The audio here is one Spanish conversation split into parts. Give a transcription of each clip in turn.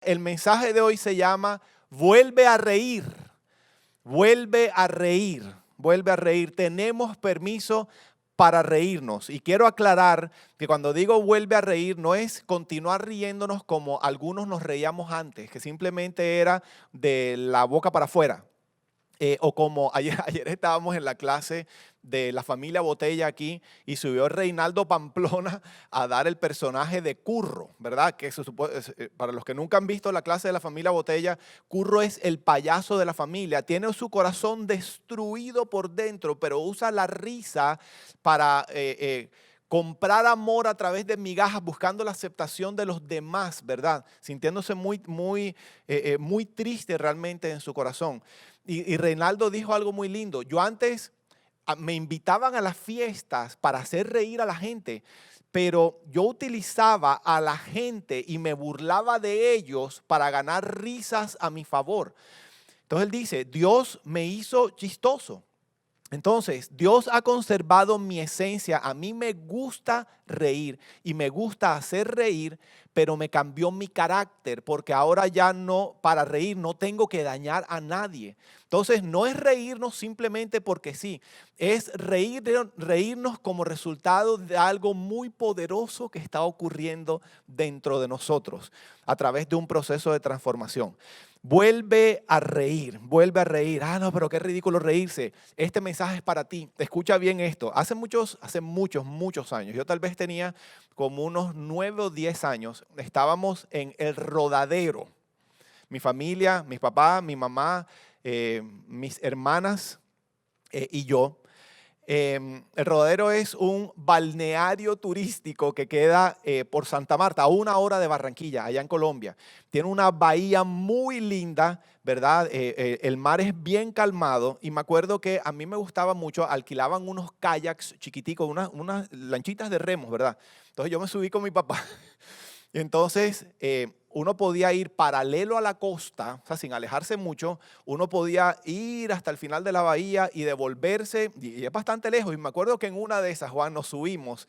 El mensaje de hoy se llama Vuelve a reír, vuelve a reír, vuelve a reír. Tenemos permiso para reírnos. Y quiero aclarar que cuando digo vuelve a reír no es continuar riéndonos como algunos nos reíamos antes, que simplemente era de la boca para afuera. O como ayer estábamos en la clase de la familia Botella aquí y subió Reinaldo Pamplona a dar el personaje de Curro, ¿verdad? Que para los que nunca han visto la clase de la familia Botella, Curro es el payaso de la familia. Tiene su corazón destruido por dentro, pero usa la risa para comprar amor a través de migajas, buscando la aceptación de los demás, ¿verdad? Sintiéndose muy triste realmente en su corazón. Y Reinaldo dijo algo muy lindo. Yo antes me invitaban a las fiestas para hacer reír a la gente, pero yo utilizaba a la gente y me burlaba de ellos para ganar risas a mi favor. Entonces él dice, Dios me hizo chistoso. Entonces, Dios ha conservado mi esencia. A mí me gusta reír y me gusta hacer reír, pero me cambió mi carácter porque ahora ya no, para reír no tengo que dañar a nadie. Entonces, no es reírnos simplemente porque sí, es reírnos como resultado de algo muy poderoso que está ocurriendo dentro de nosotros a través de un proceso de transformación. Vuelve a reír, vuelve a reír. Ah, no, pero qué ridículo reírse. Este mensaje es para ti. Escucha bien esto. Hace muchos años, yo tal vez tenía como unos 9 o 10 años, estábamos en El Rodadero. Mi familia, mis papás, mi mamá, mis hermanas y yo. El Rodadero es un balneario turístico que queda por Santa Marta, a 1 hora de Barranquilla, allá en Colombia. Tiene una bahía muy linda, ¿verdad? El mar es bien calmado y me acuerdo que a mí me gustaba mucho, alquilaban unos kayaks chiquiticos, unas lanchitas de remos, ¿verdad? Entonces yo me subí con mi papá. Y entonces uno podía ir paralelo a la costa, o sea, sin alejarse mucho, uno podía ir hasta el final de la bahía y devolverse, y es bastante lejos. Y me acuerdo que en una de esas, Juan, nos subimos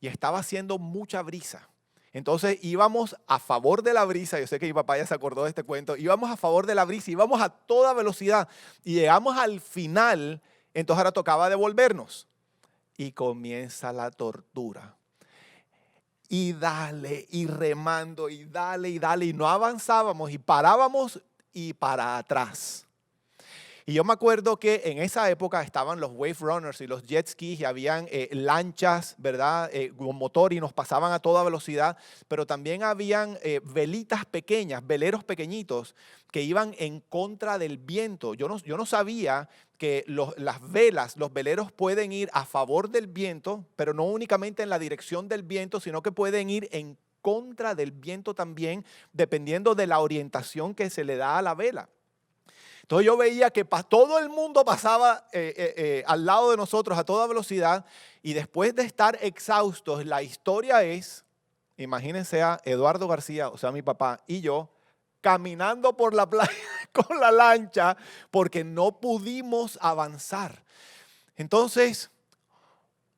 y estaba haciendo mucha brisa. Entonces íbamos a favor de la brisa, yo sé que mi papá ya se acordó de este cuento, íbamos a favor de la brisa, íbamos a toda velocidad y llegamos al final, entonces ahora tocaba devolvernos y comienza la tortura. Y dale, y remando, y dale, y no avanzábamos, y parábamos y para atrás. Y yo me acuerdo que en esa época estaban los wave runners y los jet skis y habían lanchas, ¿verdad? Con motor y nos pasaban a toda velocidad, pero también habían velitas pequeñas, veleros pequeñitos que iban en contra del viento. Yo no sabía que las velas, los veleros pueden ir a favor del viento, pero no únicamente en la dirección del viento, sino que pueden ir en contra del viento también, dependiendo de la orientación que se le da a la vela. Entonces yo veía que todo el mundo pasaba al lado de nosotros a toda velocidad y después de estar exhaustos, la historia es, imagínense a Eduardo García, o sea, mi papá y yo, caminando por la playa con la lancha porque no pudimos avanzar. Entonces,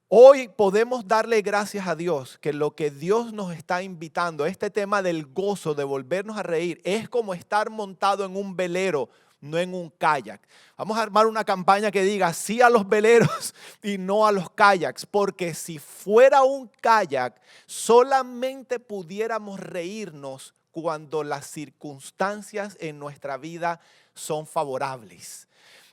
hoy podemos darle gracias a Dios que lo que Dios nos está invitando, este tema del gozo, de volvernos a reír, es como estar montado en un velero, no en un kayak. Vamos a armar una campaña que diga sí a los veleros y no a los kayaks, porque si fuera un kayak, solamente pudiéramos reírnos cuando las circunstancias en nuestra vida son favorables.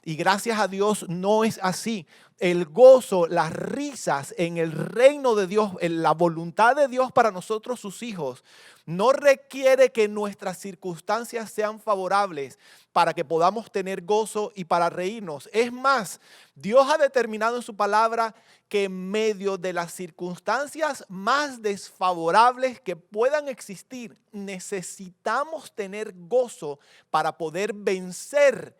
Y gracias a Dios no es así. El gozo, las risas en el reino de Dios, en la voluntad de Dios para nosotros sus hijos, no requiere que nuestras circunstancias sean favorables para que podamos tener gozo y para reírnos. Es más, Dios ha determinado en su palabra que en medio de las circunstancias más desfavorables que puedan existir, necesitamos tener gozo para poder vencer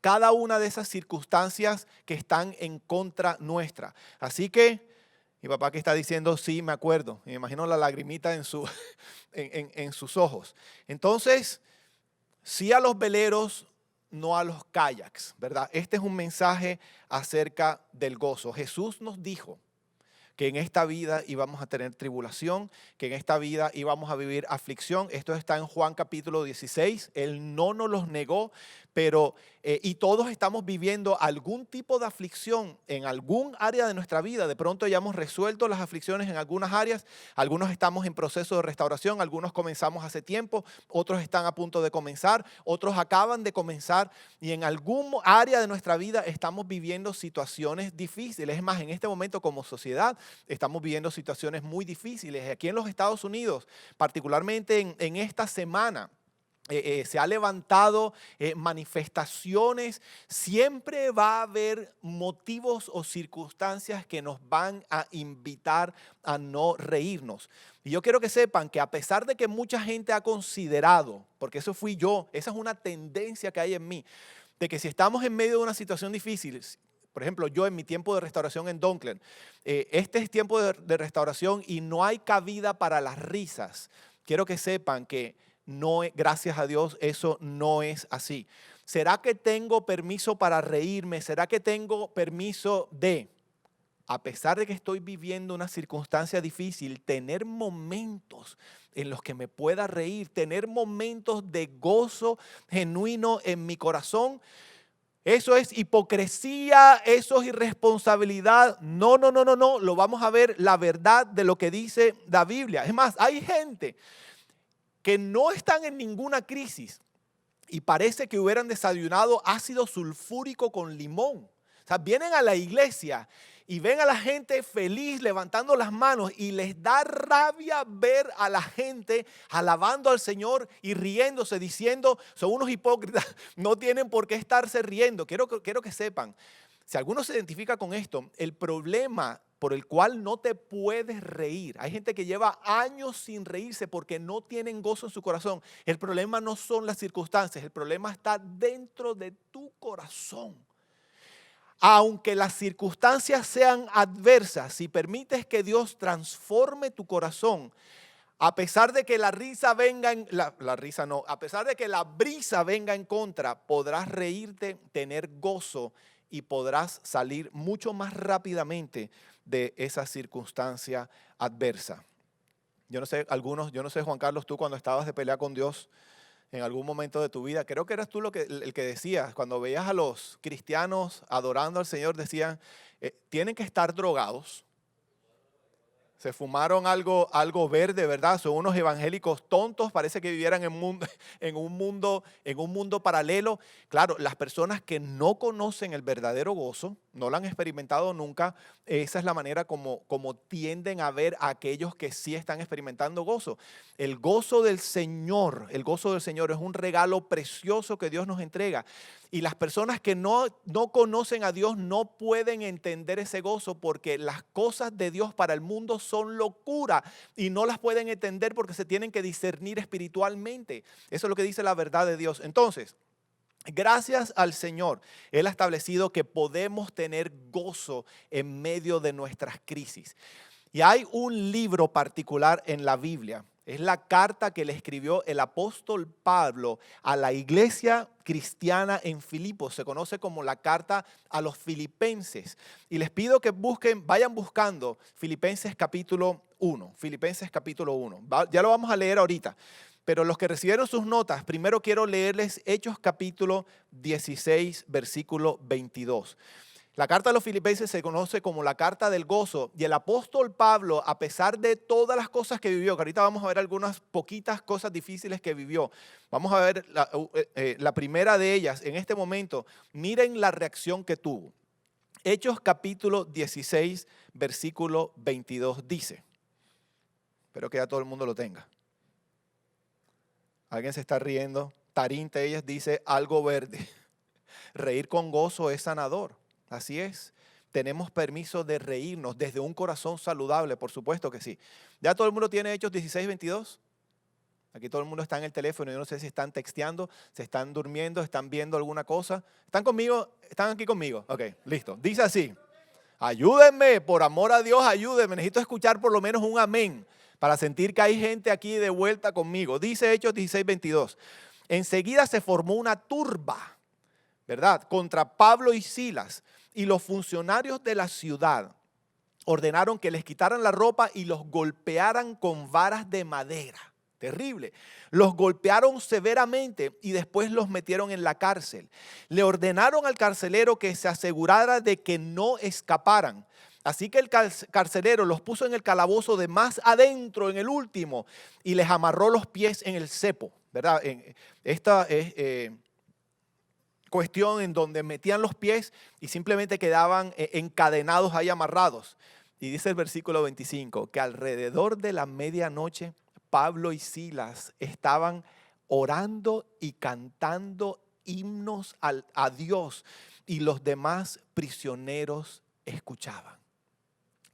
cada una de esas circunstancias que están en contra nuestra. Así que mi papá que está diciendo, sí, me acuerdo. Me imagino la lagrimita en sus ojos. Entonces, sí a los veleros, no a los kayaks, ¿verdad? Este es un mensaje acerca del gozo. Jesús nos dijo que en esta vida íbamos a tener tribulación, que en esta vida íbamos a vivir aflicción. Esto está en Juan capítulo 16. Él no nos los negó, pero y todos estamos viviendo algún tipo de aflicción en algún área de nuestra vida. De pronto ya hemos resuelto las aflicciones en algunas áreas. Algunos estamos en proceso de restauración, algunos comenzamos hace tiempo, otros están a punto de comenzar, otros acaban de comenzar, y en algún área de nuestra vida estamos viviendo situaciones difíciles. Es más, en este momento como sociedad estamos viviendo situaciones muy difíciles. Aquí en los Estados Unidos, particularmente en esta semana, se ha levantado manifestaciones. Siempre va a haber motivos o circunstancias que nos van a invitar a no reírnos. Y yo quiero que sepan que a pesar de que mucha gente ha considerado, porque eso fui yo, esa es una tendencia que hay en mí, de que si estamos en medio de una situación difícil, por ejemplo, yo en mi tiempo de restauración en Dunkland, este es tiempo de restauración y no hay cabida para las risas. Quiero que sepan que no, gracias a Dios, eso no es así. ¿Será que tengo permiso para reírme? ¿Será que tengo permiso de, a pesar de que estoy viviendo una circunstancia difícil, tener momentos en los que me pueda reír, tener momentos de gozo genuino en mi corazón? Eso es hipocresía, eso es irresponsabilidad. No, no, no, no, no. Lo vamos a ver, la verdad de lo que dice la Biblia. Es más, hay gente que no están en ninguna crisis y parece que hubieran desayunado ácido sulfúrico con limón. O sea, vienen a la iglesia y ven a la gente feliz levantando las manos y les da rabia ver a la gente alabando al Señor y riéndose, diciendo, son unos hipócritas, no tienen por qué estarse riendo. Quiero que sepan, si alguno se identifica con esto, el problema por el cual no te puedes reír. Hay gente que lleva años sin reírse porque no tienen gozo en su corazón. El problema no son las circunstancias, el problema está dentro de tu corazón. Aunque las circunstancias sean adversas, si permites que Dios transforme tu corazón, a pesar de que la risa venga a pesar de que la brisa venga en contra, podrás reírte, tener gozo y podrás salir mucho más rápidamente de esa circunstancia adversa. Yo no sé, Juan Carlos, tú cuando estabas de pelea con Dios en algún momento de tu vida, creo que eras tú el que decías, cuando veías a los cristianos adorando al Señor, decían, tienen que estar drogados. Se fumaron algo verde, ¿verdad? Son unos evangélicos tontos, parece que vivieran en un mundo paralelo. Claro, las personas que no conocen el verdadero gozo, no lo han experimentado nunca, esa es la manera como tienden a ver a aquellos que sí están experimentando gozo. El gozo del Señor es un regalo precioso que Dios nos entrega. Y las personas que no conocen a Dios no pueden entender ese gozo porque las cosas de Dios para el mundo son locura y no las pueden entender porque se tienen que discernir espiritualmente. Eso es lo que dice la verdad de Dios. Entonces, gracias al Señor, Él ha establecido que podemos tener gozo en medio de nuestras crisis. Y hay un libro particular en la Biblia. Es la carta que le escribió el apóstol Pablo a la iglesia cristiana en Filipos. Se conoce como la carta a los filipenses. Y les pido que vayan buscando Filipenses capítulo 1. Filipenses capítulo 1. Ya lo vamos a leer ahorita. Pero los que recibieron sus notas, primero quiero leerles Hechos capítulo 16, versículo 22. La carta a los filipenses se conoce como la carta del gozo y el apóstol Pablo, a pesar de todas las cosas que vivió, que ahorita vamos a ver algunas poquitas cosas difíciles que vivió, vamos a ver la primera de ellas en este momento. Miren la reacción que tuvo. Hechos capítulo 16, versículo 22 dice, espero que ya todo el mundo lo tenga. Alguien se está riendo. Tarín Telles dice algo verde. Reír con gozo es sanador. Así es. Tenemos permiso de reírnos desde un corazón saludable, por supuesto que sí. ¿Ya todo el mundo tiene Hechos 16, 22? Aquí todo el mundo está en el teléfono. Yo no sé si están texteando, se están durmiendo, están viendo alguna cosa. ¿Están conmigo? ¿Están aquí conmigo? Ok, listo. Dice así. Ayúdenme, por amor a Dios, ayúdenme. Necesito escuchar por lo menos un amén para sentir que hay gente aquí de vuelta conmigo. Dice Hechos 16, 22. Enseguida se formó una turba, ¿verdad?, contra Pablo y Silas, y los funcionarios de la ciudad ordenaron que les quitaran la ropa y los golpearan con varas de madera. Terrible. Los golpearon severamente y después los metieron en la cárcel. Le ordenaron al carcelero que se asegurara de que no escaparan. Así que el carcelero los puso en el calabozo de más adentro, en el último, y les amarró los pies en el cepo, ¿verdad? Esta es cuestión en donde metían los pies y simplemente quedaban encadenados ahí amarrados. Y dice el versículo 25, que alrededor de la medianoche Pablo y Silas estaban orando y cantando himnos a Dios y los demás prisioneros escuchaban.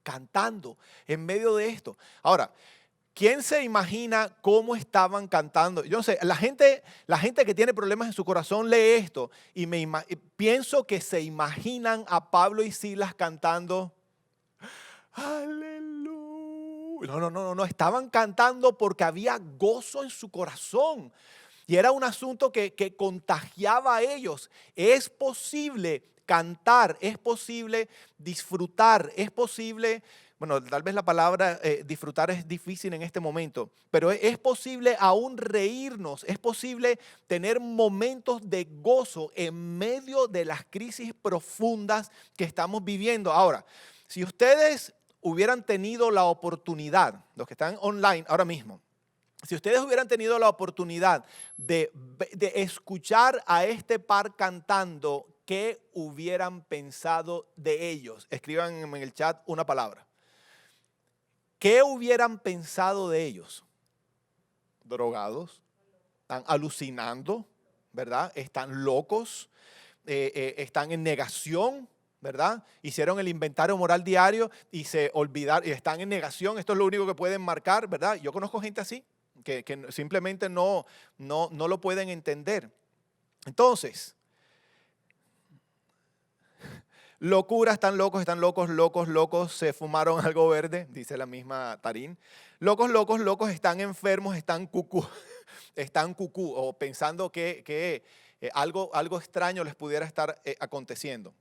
Cantando en medio de esto. Ahora, ¿quién se imagina cómo estaban cantando? Yo no sé, la gente que tiene problemas en su corazón lee esto y pienso que se imaginan a Pablo y Silas cantando aleluya. No, estaban cantando porque había gozo en su corazón. Y era un asunto que contagiaba a ellos. Es posible cantar, es posible disfrutar, es posible, bueno, tal vez la palabra disfrutar es difícil en este momento, pero es posible aún reírnos, es posible tener momentos de gozo en medio de las crisis profundas que estamos viviendo. Ahora, si ustedes hubieran tenido la oportunidad, los que están online ahora mismo, si ustedes hubieran tenido la oportunidad de escuchar a este par cantando, ¿qué hubieran pensado de ellos? Escriban en el chat una palabra. ¿Qué hubieran pensado de ellos? Drogados, están alucinando, ¿verdad? Están locos, están en negación, ¿verdad? Hicieron el inventario moral diario y se olvidaron y están en negación. Esto es lo único que pueden marcar, ¿verdad? Yo conozco gente así que simplemente no lo pueden entender. Entonces, locura, están locos, se fumaron algo verde, dice la misma Tarín. Locos, están enfermos, están cucú, o pensando que algo extraño les pudiera estar aconteciendo.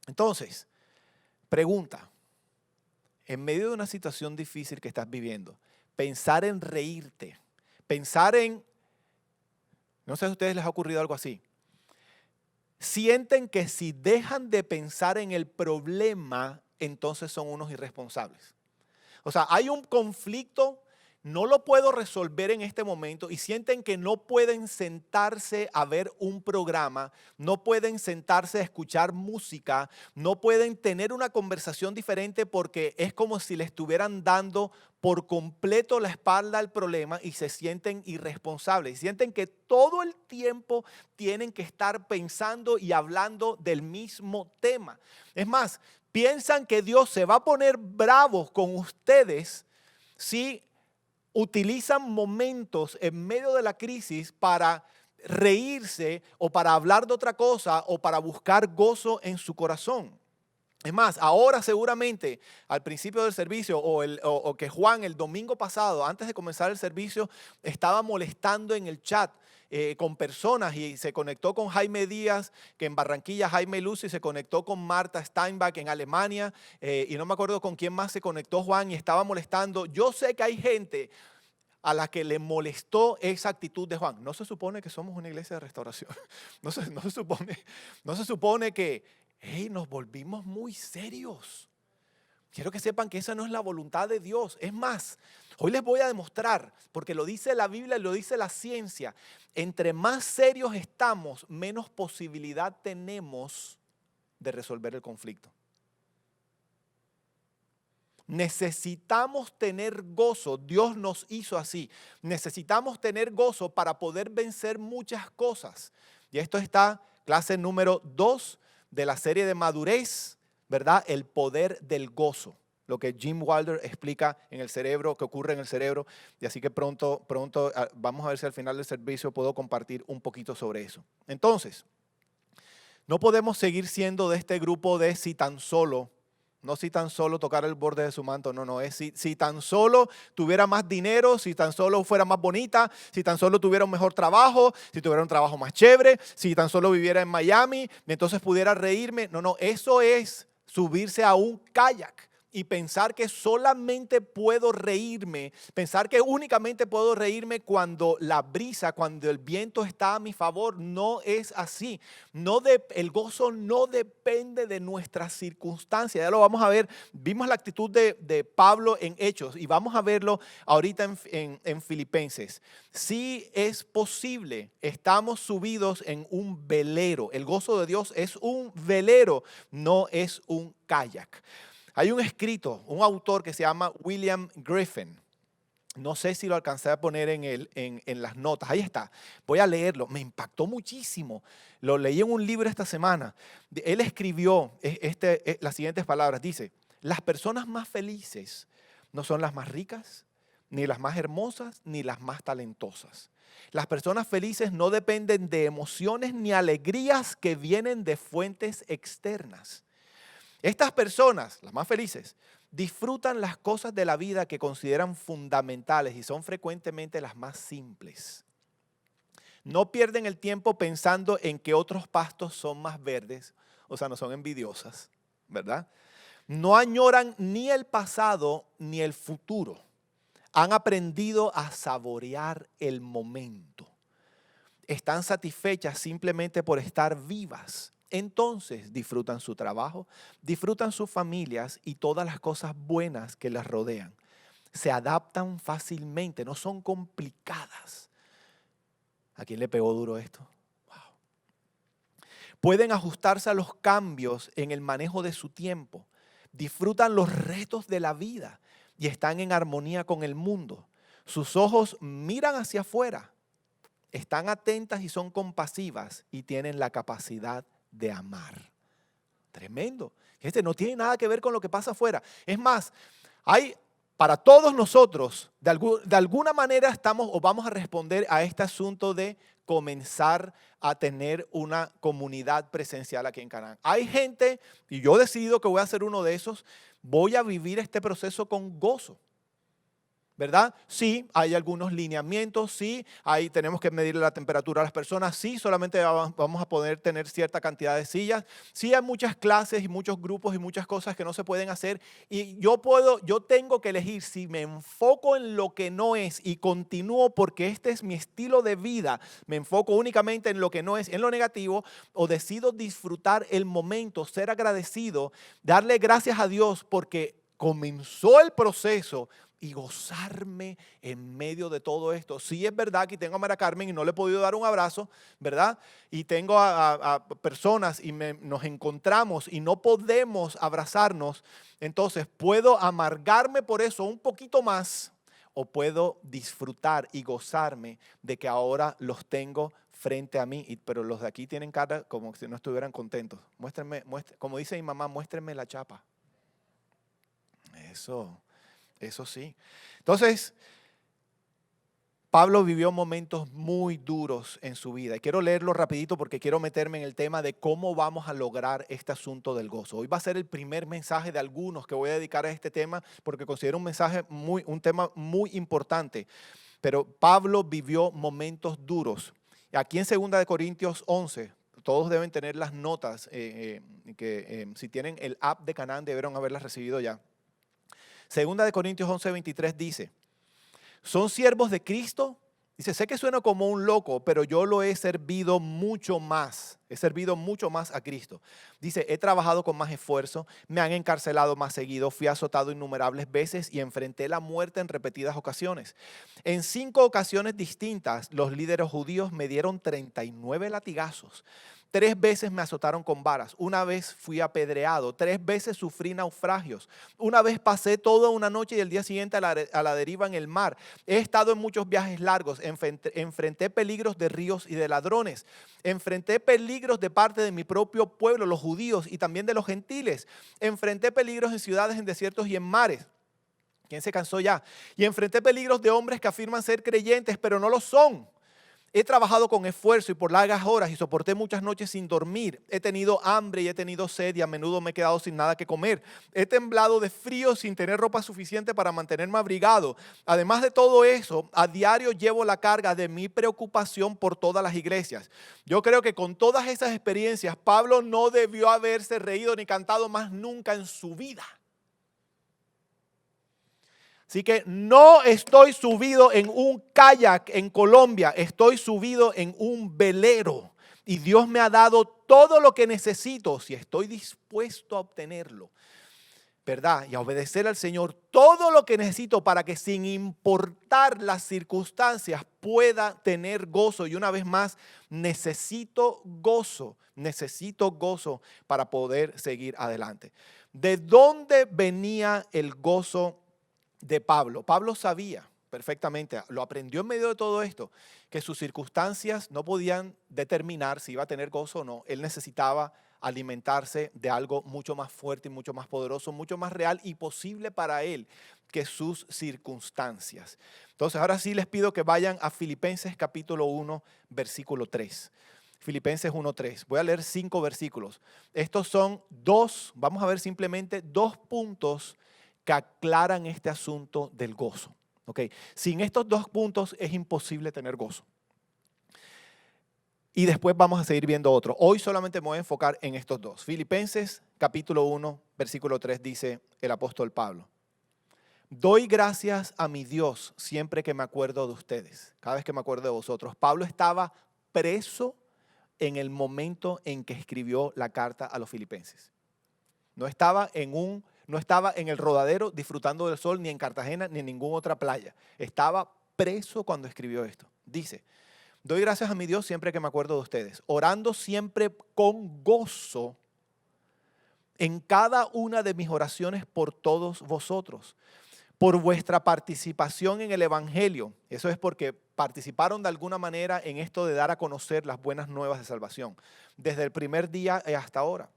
Entonces, pregunta, en medio de una situación difícil que estás viviendo, pensar en reírte, pensar en, no sé si a ustedes les ha ocurrido algo así, sienten que si dejan de pensar en el problema, entonces son unos irresponsables. O sea, hay un conflicto, no lo puedo resolver en este momento y sienten que no pueden sentarse a ver un programa, no pueden sentarse a escuchar música, no pueden tener una conversación diferente porque es como si le estuvieran dando por completo la espalda al problema y se sienten irresponsables. Sienten que todo el tiempo tienen que estar pensando y hablando del mismo tema. Es más, piensan que Dios se va a poner bravo con ustedes si utilizan momentos en medio de la crisis para reírse o para hablar de otra cosa o para buscar gozo en su corazón. Es más, ahora seguramente al principio del servicio o que Juan el domingo pasado, antes de comenzar el servicio, estaba molestando en el chat con personas y se conectó con Jaime Díaz, que en Barranquilla, Jaime Lucy, se conectó con Marta Steinbach en Alemania y no me acuerdo con quién más se conectó Juan y estaba molestando. Yo sé que hay gente a la que le molestó esa actitud de Juan. No se supone que somos una iglesia de restauración. No se supone que nos volvimos muy serios. Quiero que sepan que esa no es la voluntad de Dios. Es más, hoy les voy a demostrar, porque lo dice la Biblia y lo dice la ciencia, entre más serios estamos, menos posibilidad tenemos de resolver el conflicto. Necesitamos tener gozo, Dios nos hizo así. Necesitamos tener gozo para poder vencer muchas cosas. Y esto está, clase número 2 de la serie de madurez, ¿verdad? El poder del gozo. Lo que Jim Wilder explica en el cerebro, que ocurre en el cerebro. Y así que pronto vamos a ver si al final del servicio puedo compartir un poquito sobre eso. Entonces, no podemos seguir siendo de este grupo de si tan solo. No si tan solo tocar el borde de su manto, no, es si tan solo tuviera más dinero, si tan solo fuera más bonita, si tan solo tuviera un mejor trabajo, si tuviera un trabajo más chévere, si tan solo viviera en Miami, entonces pudiera reírme. No, eso es subirse a un kayak. y pensar que solamente puedo reírme, pensar que únicamente puedo reírme cuando la brisa, cuando el viento está a mi favor, no es así. El gozo no depende de nuestras circunstancias. Ya lo vamos a ver. Vimos la actitud de Pablo en Hechos y vamos a verlo ahorita en Filipenses. Sí es posible, estamos subidos en un velero. El gozo de Dios es un velero, no es un kayak. Hay un escrito, un autor que se llama William Griffin. No sé si lo alcancé a poner en las notas. Ahí está. Voy a leerlo. Me impactó muchísimo. Lo leí en un libro esta semana. Él escribió las siguientes palabras. Dice, las personas más felices no son las más ricas, ni las más hermosas, ni las más talentosas. Las personas felices no dependen de emociones ni alegrías que vienen de fuentes externas. Estas personas, las más felices, disfrutan las cosas de la vida que consideran fundamentales y son frecuentemente las más simples. No pierden el tiempo pensando en que otros pastos son más verdes, o sea, no son envidiosas, ¿verdad? No añoran ni el pasado ni el futuro. Han aprendido a saborear el momento. Están satisfechas simplemente por estar vivas. Entonces disfrutan su trabajo, disfrutan sus familias y todas las cosas buenas que les rodean. Se adaptan fácilmente, no son complicadas. ¿A quién le pegó duro esto? Wow. Pueden ajustarse a los cambios en el manejo de su tiempo. Disfrutan los retos de la vida y están en armonía con el mundo. Sus ojos miran hacia afuera. Están atentas y son compasivas y tienen la capacidad de amar. Tremendo. No tiene nada que ver con lo que pasa afuera. Es más, hay para todos nosotros, de alguna manera estamos o vamos a responder a este asunto de comenzar a tener una comunidad presencial aquí en Canaán. Hay gente, y yo he decidido que voy a ser uno de esos, voy a vivir este proceso con gozo. ¿Verdad? Sí, hay algunos lineamientos, sí, ahí tenemos que medir la temperatura a las personas, sí, solamente vamos a poder tener cierta cantidad de sillas, sí hay muchas clases y muchos grupos y muchas cosas que no se pueden hacer y yo tengo que elegir si me enfoco en lo que no es y continúo porque este es mi estilo de vida, me enfoco únicamente en lo que no es, en lo negativo, o decido disfrutar el momento, ser agradecido, darle gracias a Dios porque comenzó el proceso y gozarme en medio de todo esto. Sí es verdad que tengo a Mara Carmen y no le he podido dar un abrazo, ¿verdad? Y tengo a personas y nos encontramos y no podemos abrazarnos. Entonces, puedo amargarme por eso un poquito más o puedo disfrutar y gozarme de que ahora los tengo frente a mí. Pero los de aquí tienen cara como si no estuvieran contentos. Como dice mi mamá, muéstrenme la chapa. Eso sí. Entonces, Pablo vivió momentos muy duros en su vida. Y quiero leerlo rapidito porque quiero meterme en el tema de cómo vamos a lograr este asunto del gozo. Hoy va a ser el primer mensaje de algunos que voy a dedicar a este tema porque considero un tema muy importante. Pero Pablo vivió momentos duros. Aquí en 2 Corintios 11, todos deben tener las notas, si tienen el app de Canaán debieron haberlas recibido ya. 2 Corintios 11:23 dice, ¿son siervos de Cristo? Dice, sé que suena como un loco, pero yo lo he servido mucho más. He servido mucho más a Cristo. Dice, he trabajado con más esfuerzo, me han encarcelado más seguido, fui azotado innumerables veces y enfrenté la muerte en repetidas ocasiones. En 5 ocasiones distintas, los líderes judíos me dieron 39 latigazos. 3 veces me azotaron con varas, una vez fui apedreado, 3 veces sufrí naufragios, una vez pasé toda una noche y el día siguiente a la deriva en el mar. He estado en muchos viajes largos, enfrenté peligros de ríos y de ladrones, enfrenté peligros de parte de mi propio pueblo, los judíos y también de los gentiles, enfrenté peligros en ciudades, en desiertos y en mares. ¿Quién se cansó ya? Y enfrenté peligros de hombres que afirman ser creyentes, pero no lo son. He trabajado con esfuerzo y por largas horas y soporté muchas noches sin dormir. He tenido hambre y he tenido sed y a menudo me he quedado sin nada que comer. He temblado de frío sin tener ropa suficiente para mantenerme abrigado. Además de todo eso, a diario llevo la carga de mi preocupación por todas las iglesias. Yo creo que con todas esas experiencias, Pablo no debió haberse reído ni cantado más nunca en su vida. Así que no estoy subido en un kayak en Colombia, estoy subido en un velero. Y Dios me ha dado todo lo que necesito si estoy dispuesto a obtenerlo, ¿verdad? Y a obedecer al Señor, todo lo que necesito para que sin importar las circunstancias pueda tener gozo. Y una vez más, necesito gozo para poder seguir adelante. ¿De dónde venía el gozo de Pablo? Pablo sabía perfectamente, lo aprendió en medio de todo esto, que sus circunstancias no podían determinar si iba a tener gozo o no. Él necesitaba alimentarse de algo mucho más fuerte y mucho más poderoso, mucho más real y posible para él que sus circunstancias. Entonces, ahora sí les pido que vayan a Filipenses capítulo 1, versículo 3. Filipenses 1:3. Voy a leer 5 versículos. Estos son vamos a ver simplemente 2 puntos que aclaran este asunto del gozo. Okay. Sin estos 2 puntos es imposible tener gozo. Y después vamos a seguir viendo otro. Hoy solamente me voy a enfocar en estos 2. Filipenses capítulo 1, versículo 3 dice el apóstol Pablo: doy gracias a mi Dios siempre que me acuerdo de ustedes. Cada vez que me acuerdo de vosotros. Pablo estaba preso en el momento en que escribió la carta a los filipenses. No estaba en el rodadero disfrutando del sol, ni en Cartagena, ni en ninguna otra playa. Estaba preso cuando escribió esto. Dice: doy gracias a mi Dios siempre que me acuerdo de ustedes, orando siempre con gozo en cada una de mis oraciones por todos vosotros, por vuestra participación en el Evangelio. Eso es porque participaron de alguna manera en esto de dar a conocer las buenas nuevas de salvación, desde el primer día hasta ahora.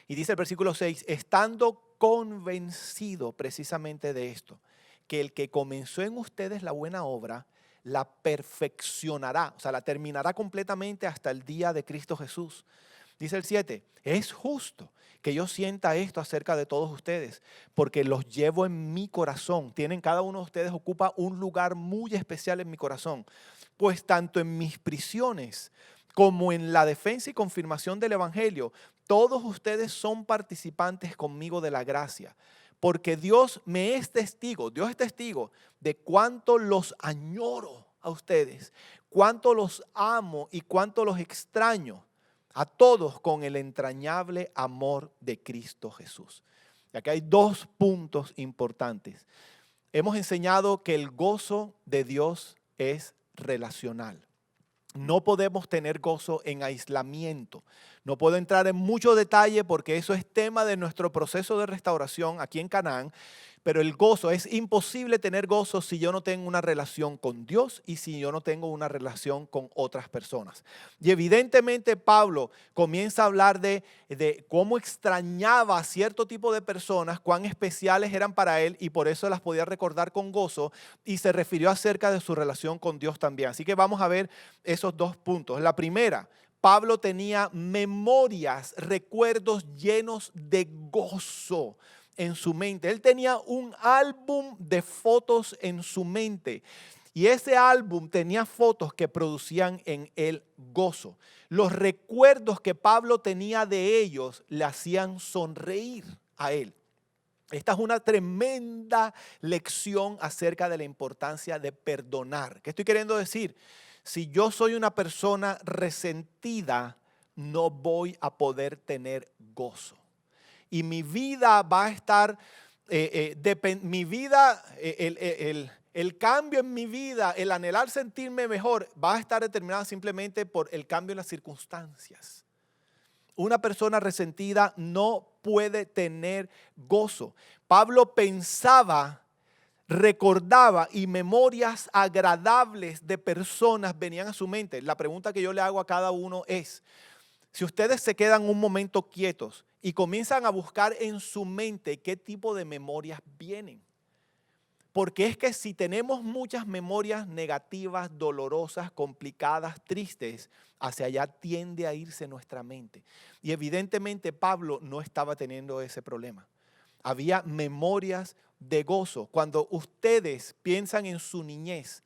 Y dice el versículo 6, estando convencido precisamente de esto, que el que comenzó en ustedes la buena obra, la perfeccionará, o sea, la terminará completamente hasta el día de Cristo Jesús. Dice el 7, es justo que yo sienta esto acerca de todos ustedes, porque los llevo en mi corazón. Cada uno de ustedes ocupa un lugar muy especial en mi corazón, pues tanto en mis prisiones como en la defensa y confirmación del Evangelio, todos ustedes son participantes conmigo de la gracia, porque Dios es testigo de cuánto los añoro a ustedes, cuánto los amo y cuánto los extraño a todos con el entrañable amor de Cristo Jesús. Y aquí hay 2 puntos importantes. Hemos enseñado que el gozo de Dios es relacional. No podemos tener gozo en aislamiento. No puedo entrar en mucho detalle porque eso es tema de nuestro proceso de restauración aquí en Canaán. Pero el gozo, es imposible tener gozo si yo no tengo una relación con Dios y si yo no tengo una relación con otras personas. Y evidentemente Pablo comienza a hablar de cómo extrañaba a cierto tipo de personas, cuán especiales eran para él y por eso las podía recordar con gozo, y se refirió acerca de su relación con Dios también. Así que vamos a ver esos 2 puntos. La primera, Pablo tenía memorias, recuerdos llenos de gozo en su mente. Él tenía un álbum de fotos en su mente y ese álbum tenía fotos que producían en él gozo. Los recuerdos que Pablo tenía de ellos le hacían sonreír a él. Esta es una tremenda lección acerca de la importancia de perdonar. ¿Qué estoy queriendo decir? Si yo soy una persona resentida, no voy a poder tener gozo. Y mi vida va a estar, el cambio en mi vida, el anhelar sentirme mejor, va a estar determinado simplemente por el cambio en las circunstancias. Una persona resentida no puede tener gozo. Pablo pensaba, recordaba y memorias agradables de personas venían a su mente. La pregunta que yo le hago a cada uno es, si ustedes se quedan un momento quietos y comienzan a buscar en su mente qué tipo de memorias vienen. Porque es que si tenemos muchas memorias negativas, dolorosas, complicadas, tristes, hacia allá tiende a irse nuestra mente. Y evidentemente Pablo no estaba teniendo ese problema. Había memorias de gozo. Cuando ustedes piensan en su niñez,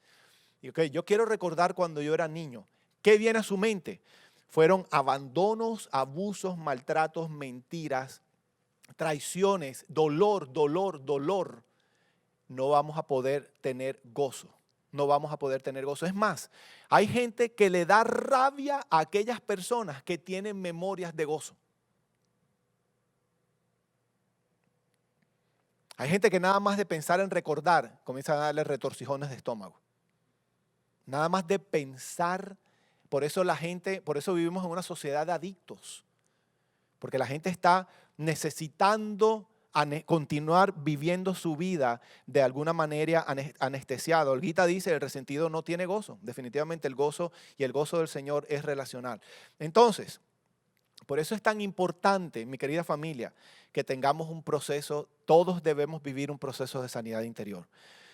yo quiero recordar cuando yo era niño, ¿qué viene a su mente? Fueron abandonos, abusos, maltratos, mentiras, traiciones, dolor. no vamos a poder tener gozo. No vamos a poder tener gozo. Es más, hay gente que le da rabia a aquellas personas que tienen memorias de gozo. Hay gente que nada más de pensar en recordar, comienza a darle retorcijones de estómago. Nada más de pensar, por eso vivimos en una sociedad de adictos. Porque la gente está necesitando continuar viviendo su vida de alguna manera anestesiado. Olguita dice, el resentido no tiene gozo. Definitivamente el gozo y el gozo del Señor es relacional. Entonces, por eso es tan importante, mi querida familia, que tengamos un proceso, todos debemos vivir un proceso de sanidad interior.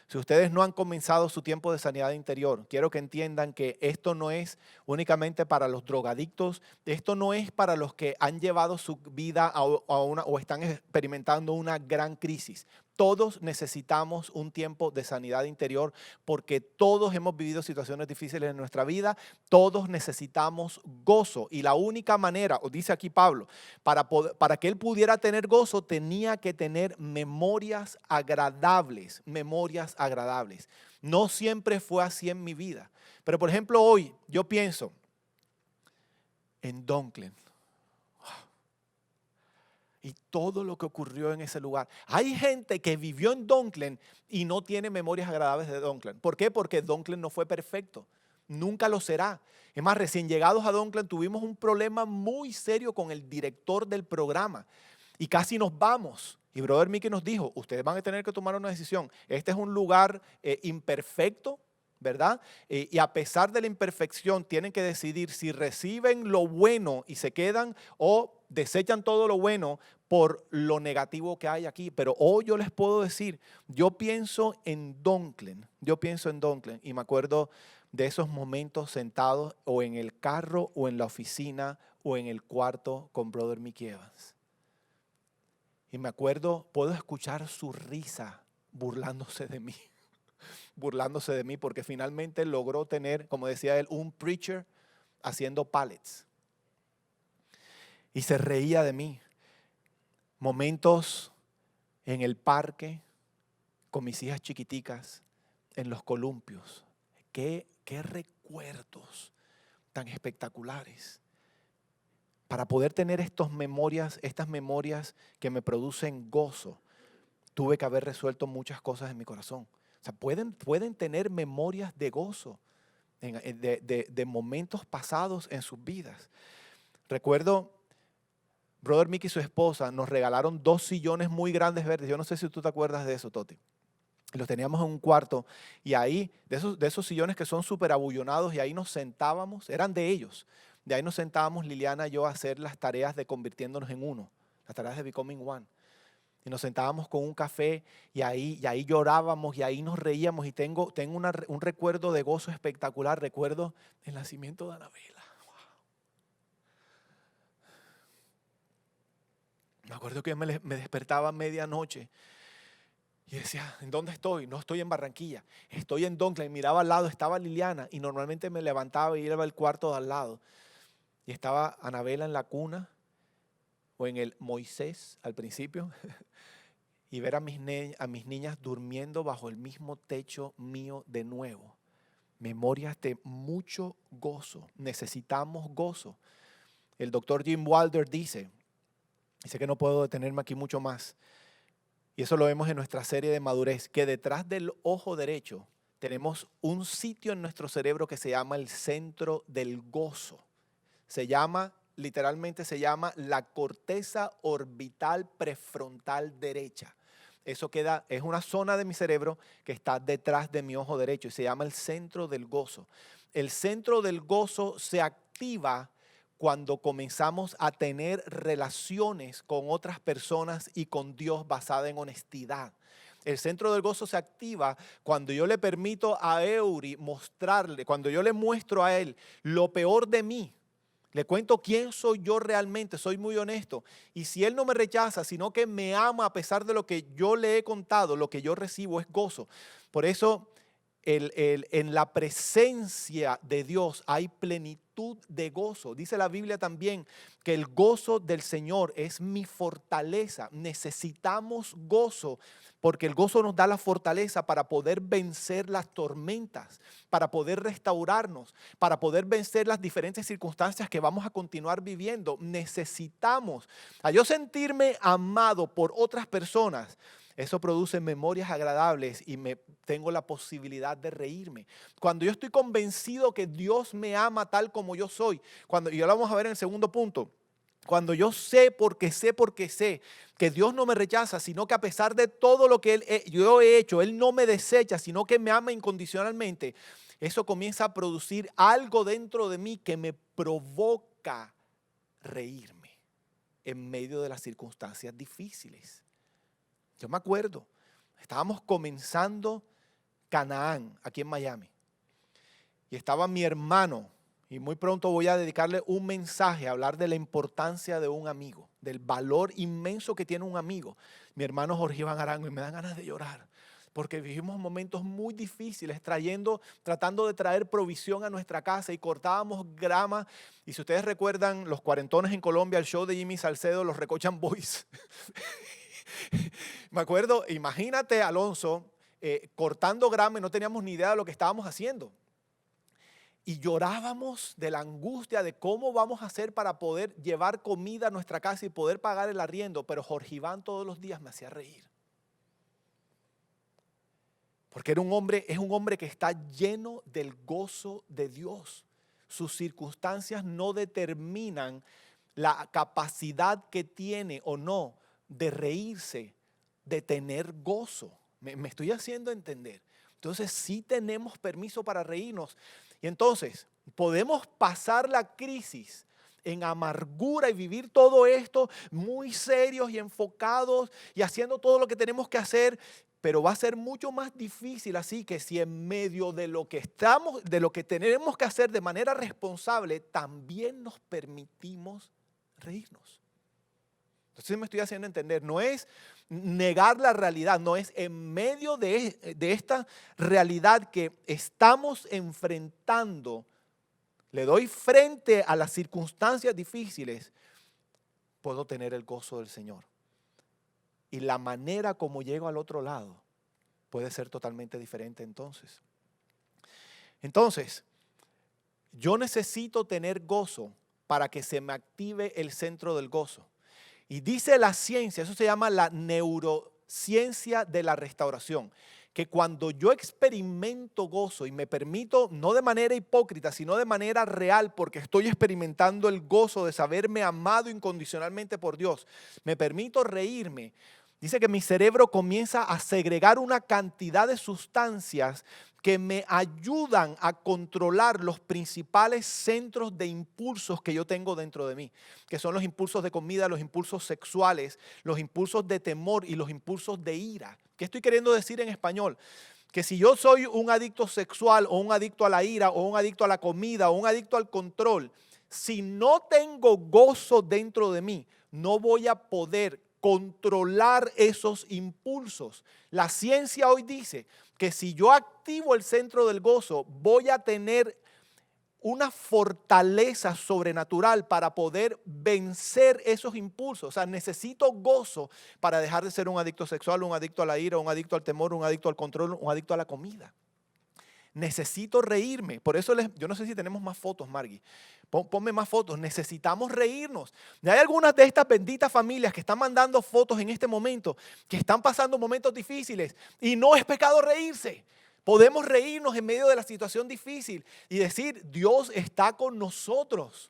Si ustedes no han comenzado su tiempo de sanidad interior, quiero que entiendan que esto no es únicamente para los drogadictos, esto no es para los que han llevado su vida o están experimentando una gran crisis. Todos necesitamos un tiempo de sanidad interior porque todos hemos vivido situaciones difíciles en nuestra vida, todos necesitamos gozo y la única manera, o dice aquí Pablo, para que él pudiera tener gozo tenía que tener memorias agradables, memorias agradables. No siempre fue así en mi vida, pero por ejemplo hoy yo pienso en Dunklin. Y todo lo que ocurrió en ese lugar. Hay gente que vivió en Dunklin y no tiene memorias agradables de Dunklin. ¿Por qué? Porque Dunklin no fue perfecto. Nunca lo será. Es más, recién llegados a Dunklin tuvimos un problema muy serio con el director del programa. Y casi nos vamos. Y Brother Mickey nos dijo, ustedes van a tener que tomar una decisión. Este es un lugar imperfecto, ¿verdad? Y a pesar de la imperfección, tienen que decidir si reciben lo bueno y se quedan o desechan todo lo bueno por lo negativo que hay aquí. Pero hoy yo les puedo decir, yo pienso en Dunklin y me acuerdo de esos momentos sentados o en el carro o en la oficina o en el cuarto con Brother Mickey Evans. Y me acuerdo, puedo escuchar su risa burlándose de mí porque finalmente logró tener, como decía él, un preacher haciendo pallets. Y se reía de mí. Momentos en el parque con mis hijas chiquiticas, en los columpios. Qué recuerdos tan espectaculares. Para poder tener estas memorias que me producen gozo, tuve que haber resuelto muchas cosas en mi corazón. O sea, pueden tener memorias de gozo, de momentos pasados en sus vidas. Recuerdo, Brother Mickey y su esposa nos regalaron 2 sillones muy grandes verdes. Yo no sé si tú te acuerdas de eso, Toti. Los teníamos en un cuarto y ahí, de esos sillones que son súper abullonados, y ahí nos sentábamos, eran de ellos. De ahí nos sentábamos Liliana y yo a hacer las tareas de convirtiéndonos en uno, las tareas de Becoming One. Y nos sentábamos con un café y ahí llorábamos y ahí nos reíamos y tengo un recuerdo de gozo espectacular. Recuerdo el nacimiento de Anabela. Wow. Me acuerdo que me despertaba a medianoche y decía, ¿en dónde estoy? No estoy en Barranquilla, estoy en Dunklin. Miraba al lado, estaba Liliana y normalmente me levantaba y iba al cuarto de al lado. Y estaba Anabela en la cuna o en el Moisés al principio. Y ver a mis niñas durmiendo bajo el mismo techo mío de nuevo. Memorias de mucho gozo. Necesitamos gozo. El doctor Jim Wilder dice que no puedo detenerme aquí mucho más, y eso lo vemos en nuestra serie de madurez, que detrás del ojo derecho tenemos un sitio en nuestro cerebro que se llama el centro del gozo. Literalmente se llama la corteza orbital prefrontal derecha. Es una zona de mi cerebro que está detrás de mi ojo derecho y se llama el centro del gozo. El centro del gozo se activa cuando comenzamos a tener relaciones con otras personas y con Dios basada en honestidad. El centro del gozo se activa cuando yo le permito a Eury mostrarle, cuando yo le muestro a él lo peor de mí. Le cuento quién soy yo realmente, soy muy honesto. Y si él no me rechaza, sino que me ama a pesar de lo que yo le he contado, lo que yo recibo es gozo. Por eso en la presencia de Dios hay plenitud de gozo. Dice la Biblia también que el gozo del Señor es mi fortaleza. Necesitamos gozo porque el gozo nos da la fortaleza para poder vencer las tormentas, para poder restaurarnos, para poder vencer las diferentes circunstancias que vamos a continuar viviendo. Necesitamos, a yo sentirme amado por otras personas, eso produce memorias agradables y tengo la posibilidad de reírme. Cuando yo estoy convencido que Dios me ama tal como yo soy, y ya lo vamos a ver en el segundo punto, cuando yo sé porque sé que Dios no me rechaza, sino que a pesar de todo lo que yo he hecho, Él no me desecha, sino que me ama incondicionalmente, eso comienza a producir algo dentro de mí que me provoca reírme en medio de las circunstancias difíciles. Yo me acuerdo, estábamos comenzando Canaán aquí en Miami y estaba mi hermano y muy pronto voy a dedicarle un mensaje a hablar de la importancia de un amigo, del valor inmenso que tiene un amigo. Mi hermano Jorge Iván Arango y me dan ganas de llorar porque vivimos momentos muy difíciles tratando de traer provisión a nuestra casa y cortábamos grama y si ustedes recuerdan los cuarentones en Colombia, el show de Jimmy Salcedo, los Recochan Boys. Me acuerdo, imagínate Alonso cortando grama y no teníamos ni idea de lo que estábamos haciendo. Y llorábamos de la angustia de cómo vamos a hacer para poder llevar comida a nuestra casa y poder pagar el arriendo. Pero Jorge Iván todos los días me hacía reír. Porque es un hombre que está lleno del gozo de Dios. Sus circunstancias no determinan la capacidad que tiene o no de reírse, de tener gozo. Me estoy haciendo entender. Entonces sí tenemos permiso para reírnos. Y entonces podemos pasar la crisis en amargura y vivir todo esto muy serios y enfocados y haciendo todo lo que tenemos que hacer, pero va a ser mucho más difícil. Así que si en medio de lo que tenemos que hacer de manera responsable, también nos permitimos reírnos. Entonces me estoy haciendo entender, no es negar la realidad, no es en medio de esta realidad que estamos enfrentando, le doy frente a las circunstancias difíciles, puedo tener el gozo del Señor. Y la manera como llego al otro lado puede ser totalmente diferente entonces. Entonces, yo necesito tener gozo para que se me active el centro del gozo. Y dice la ciencia, eso se llama la neurociencia de la restauración, que cuando yo experimento gozo y me permito, no de manera hipócrita, sino de manera real, porque estoy experimentando el gozo de saberme amado incondicionalmente por Dios, me permito reírme. Dice que mi cerebro comienza a segregar una cantidad de sustancias que me ayudan a controlar los principales centros de impulsos que yo tengo dentro de mí, que son los impulsos de comida, los impulsos sexuales, los impulsos de temor y los impulsos de ira. ¿Qué estoy queriendo decir en español? Que si yo soy un adicto sexual o un adicto a la ira o un adicto a la comida o un adicto al control, si no tengo gozo dentro de mí, no voy a poder controlar esos impulsos. La ciencia hoy dice que si yo activo el centro del gozo, voy a tener una fortaleza sobrenatural para poder vencer esos impulsos. O sea, necesito gozo para dejar de ser un adicto sexual, un adicto a la ira, un adicto al temor, un adicto al control, un adicto a la comida. Necesito reírme. Por eso yo no sé si tenemos más fotos, Margui. Ponme más fotos. Necesitamos reírnos. Y hay algunas de estas benditas familias que están mandando fotos en este momento, que están pasando momentos difíciles. Y no es pecado reírse. Podemos reírnos en medio de la situación difícil y decir, Dios está con nosotros.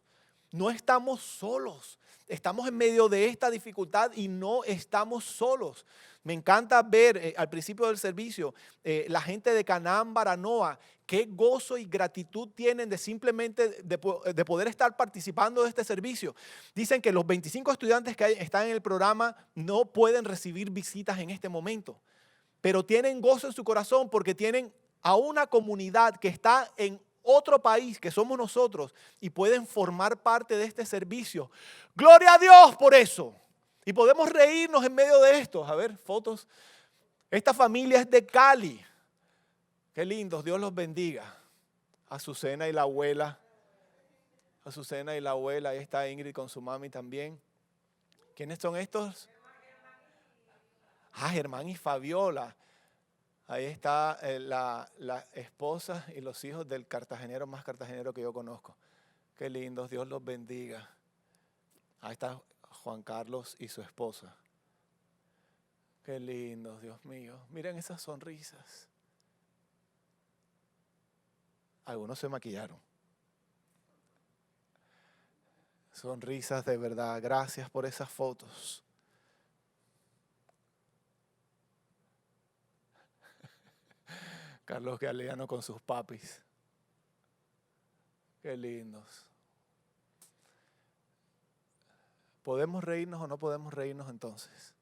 No estamos solos. Estamos en medio de esta dificultad y no estamos solos. Me encanta ver al principio del servicio la gente de Canaán Baranoa, qué gozo y gratitud tienen de simplemente de poder estar participando de este servicio. Dicen que los 25 estudiantes que están en el programa no pueden recibir visitas en este momento, pero tienen gozo en su corazón porque tienen a una comunidad que está en otro país, que somos nosotros, y pueden formar parte de este servicio. ¡Gloria a Dios por eso! Y podemos reírnos en medio de esto. A ver, fotos. Esta familia es de Cali. Qué lindos, Dios los bendiga. Azucena y la abuela. Azucena y la abuela, ahí está Ingrid con su mami también. ¿Quiénes son estos? Germán y Fabiola. Ahí está la esposa y los hijos del cartagenero más cartagenero que yo conozco. Qué lindos, Dios los bendiga. Ahí está Juan Carlos y su esposa. Qué lindos, Dios mío. Miren esas sonrisas. Algunos se maquillaron. Sonrisas de verdad. Gracias por esas fotos. Carlos Galeano con sus papis. Qué lindos. ¿Podemos reírnos o no podemos reírnos entonces?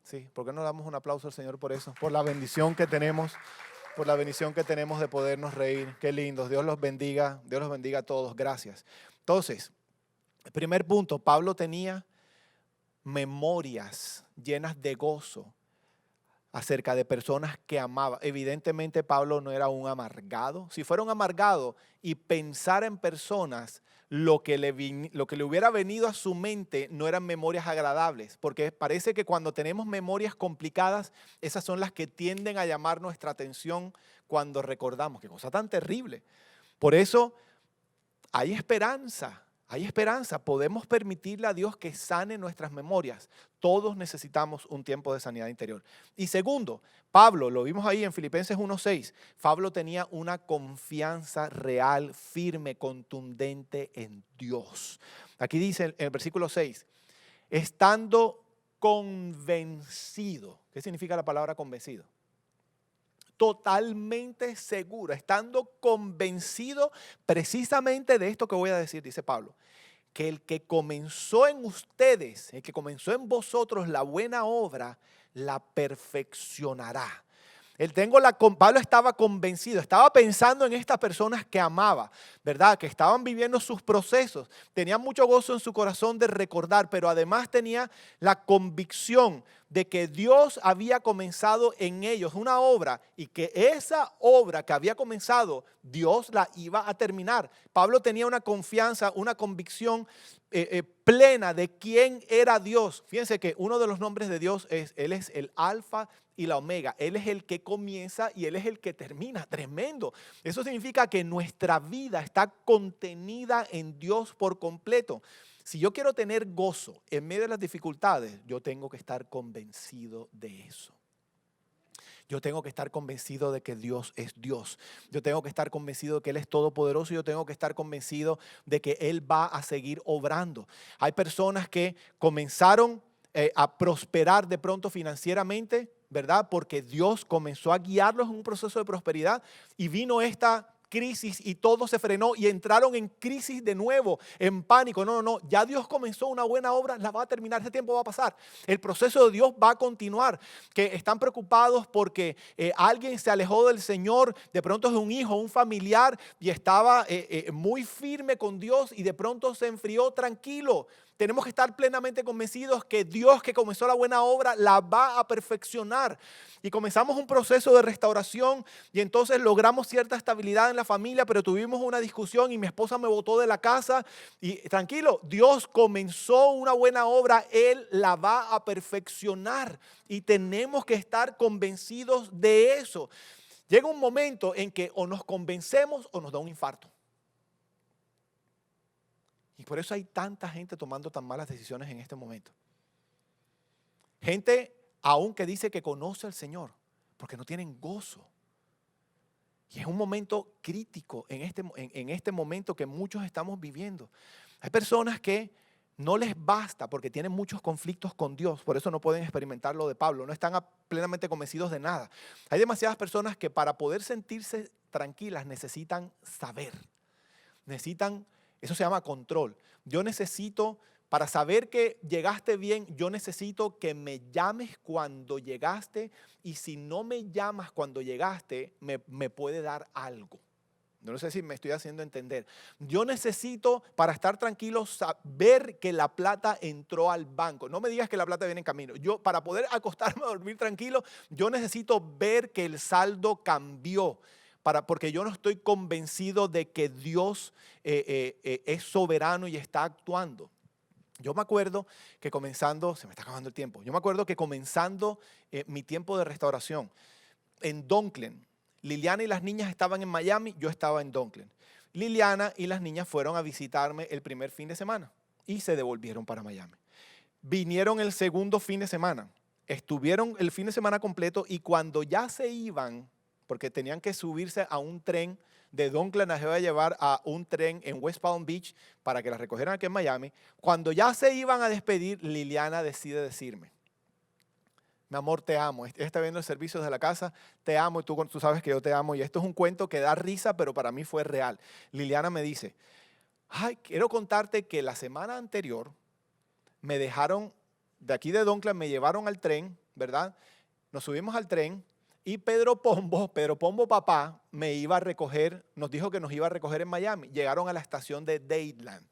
Sí, ¿por qué no damos un aplauso al Señor por eso? Por la bendición que tenemos, por la bendición que tenemos de podernos reír. Qué lindos. Dios los bendiga a todos. Gracias. Entonces, el primer punto, Pablo tenía memorias llenas de gozo acerca de personas que amaba. Evidentemente Pablo no era un amargado. Si fuera un amargado y pensara en personas, lo que le hubiera venido a su mente no eran memorias agradables, porque parece que cuando tenemos memorias complicadas, esas son las que tienden a llamar nuestra atención cuando recordamos. Qué cosa tan terrible. Por eso hay esperanza. Hay esperanza, podemos permitirle a Dios que sane nuestras memorias. Todos necesitamos un tiempo de sanidad interior. Y segundo, Pablo, lo vimos ahí en Filipenses 1:6, Pablo tenía una confianza real, firme, contundente en Dios. Aquí dice en el versículo 6, estando convencido. ¿Qué significa la palabra convencido? Totalmente seguro, estando convencido precisamente de esto que voy a decir, dice Pablo, que el que comenzó en ustedes, el que comenzó en vosotros la buena obra, la perfeccionará. Pablo estaba convencido, estaba pensando en estas personas que amaba, ¿verdad? Que estaban viviendo sus procesos, tenía mucho gozo en su corazón de recordar, pero además tenía la convicción de que Dios había comenzado en ellos una obra y que esa obra que había comenzado, Dios la iba a terminar. Pablo tenía una confianza, una convicción plena de quién era Dios. Fíjense que uno de los nombres de Dios Él es el Alfa y la Omega. Él es el que comienza y Él es el que termina. Tremendo. Eso significa que nuestra vida está contenida en Dios por completo. Si yo quiero tener gozo en medio de las dificultades, yo tengo que estar convencido de eso. Yo tengo que estar convencido de que Dios es Dios. Yo tengo que estar convencido de que Él es todopoderoso. Yo tengo que estar convencido de que Él va a seguir obrando. Hay personas que comenzaron a prosperar de pronto financieramente, ¿verdad? Porque Dios comenzó a guiarlos en un proceso de prosperidad y vino esta crisis y todo se frenó y entraron en crisis de nuevo, en pánico. No, ya Dios comenzó una buena obra, la va a terminar, ese tiempo va a pasar. El proceso de Dios va a continuar. Que están preocupados porque alguien se alejó del Señor, de pronto es un hijo, un familiar y estaba muy firme con Dios y de pronto se enfrió. Tranquilo. Tenemos que estar plenamente convencidos que Dios que comenzó la buena obra la va a perfeccionar. Y comenzamos un proceso de restauración y entonces logramos cierta estabilidad en la familia, pero tuvimos una discusión y mi esposa me botó de la casa. Y tranquilo, Dios comenzó una buena obra, Él la va a perfeccionar y tenemos que estar convencidos de eso. Llega un momento en que o nos convencemos o nos da un infarto. Y por eso hay tanta gente tomando tan malas decisiones en este momento. Gente aún que dice que conoce al Señor, porque no tienen gozo. Y es un momento crítico en este momento que muchos estamos viviendo. Hay personas que no les basta porque tienen muchos conflictos con Dios, por eso no pueden experimentar lo de Pablo, no están plenamente convencidos de nada. Hay demasiadas personas que para poder sentirse tranquilas necesitan saber, eso se llama control. Yo necesito, para saber que llegaste bien, yo necesito que me llames cuando llegaste y si no me llamas cuando llegaste, me puede dar algo. No sé si me estoy haciendo entender. Yo necesito, para estar tranquilo, saber que la plata entró al banco. No me digas que la plata viene en camino. Yo, para poder acostarme a dormir tranquilo, yo necesito ver que el saldo cambió. Porque yo no estoy convencido de que Dios es soberano y está actuando. Yo me acuerdo que comenzando, se me está acabando el tiempo, yo me acuerdo que comenzando mi tiempo de restauración en Doncklen, Liliana y las niñas estaban en Miami, yo estaba en Doncklen. Liliana y las niñas fueron a visitarme el primer fin de semana y se devolvieron para Miami. Vinieron el segundo fin de semana, estuvieron el fin de semana completo y cuando ya se iban, porque tenían que subirse a un tren de Doncklen, las iba a llevar a un tren en West Palm Beach para que las recogieran aquí en Miami. Cuando ya se iban a despedir, Liliana decide decirme: mi amor, te amo. Ella está viendo el servicio de la casa, te amo y tú sabes que yo te amo. Y esto es un cuento que da risa, pero para mí fue real. Liliana me dice: ay, quiero contarte que la semana anterior me dejaron de aquí de Doncklen, me llevaron al tren, ¿verdad? Nos subimos al tren y Pedro Pombo papá, me iba a recoger, nos dijo que nos iba a recoger en Miami. Llegaron a la estación de Dadeland.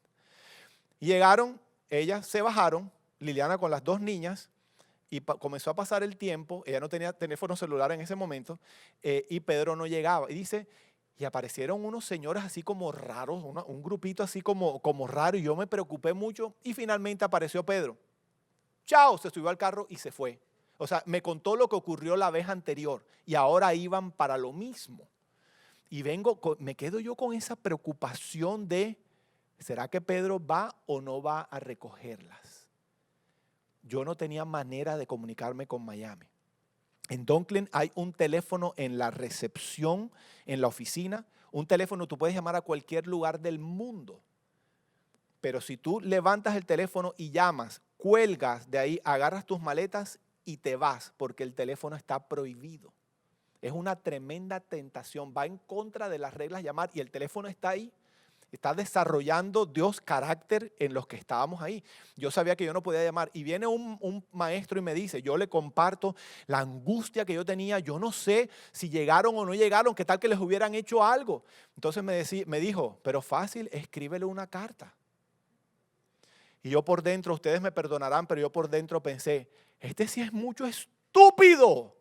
Llegaron, ellas se bajaron, Liliana con las dos niñas, y comenzó a pasar el tiempo. Ella no tenía teléfono celular en ese momento, y Pedro no llegaba. Y dice, y aparecieron unos señores así como raros, un grupito así como raro, y yo me preocupé mucho, y finalmente apareció Pedro. Chao, se subió al carro y se fue. O sea, me contó lo que ocurrió la vez anterior, y ahora iban para lo mismo. Y me quedo yo con esa preocupación de, ¿será que Pedro va o no va a recogerlas? Yo no tenía manera de comunicarme con Miami. En Doncklen hay un teléfono en la recepción, en la oficina. Un teléfono, tú puedes llamar a cualquier lugar del mundo. Pero si tú levantas el teléfono y llamas, cuelgas de ahí, agarras tus maletas y te vas, porque el teléfono está prohibido. Es una tremenda tentación. Va en contra de las reglas llamar y el teléfono está ahí. Está desarrollando Dios carácter en los que estábamos ahí. Yo sabía que yo no podía llamar y viene un maestro y me dice, yo le comparto la angustia que yo tenía, yo no sé si llegaron o no llegaron, qué tal que les hubieran hecho algo. Entonces me dijo, pero fácil, escríbele una carta. Y yo por dentro, ustedes me perdonarán, pero yo por dentro pensé, este sí es mucho estúpido.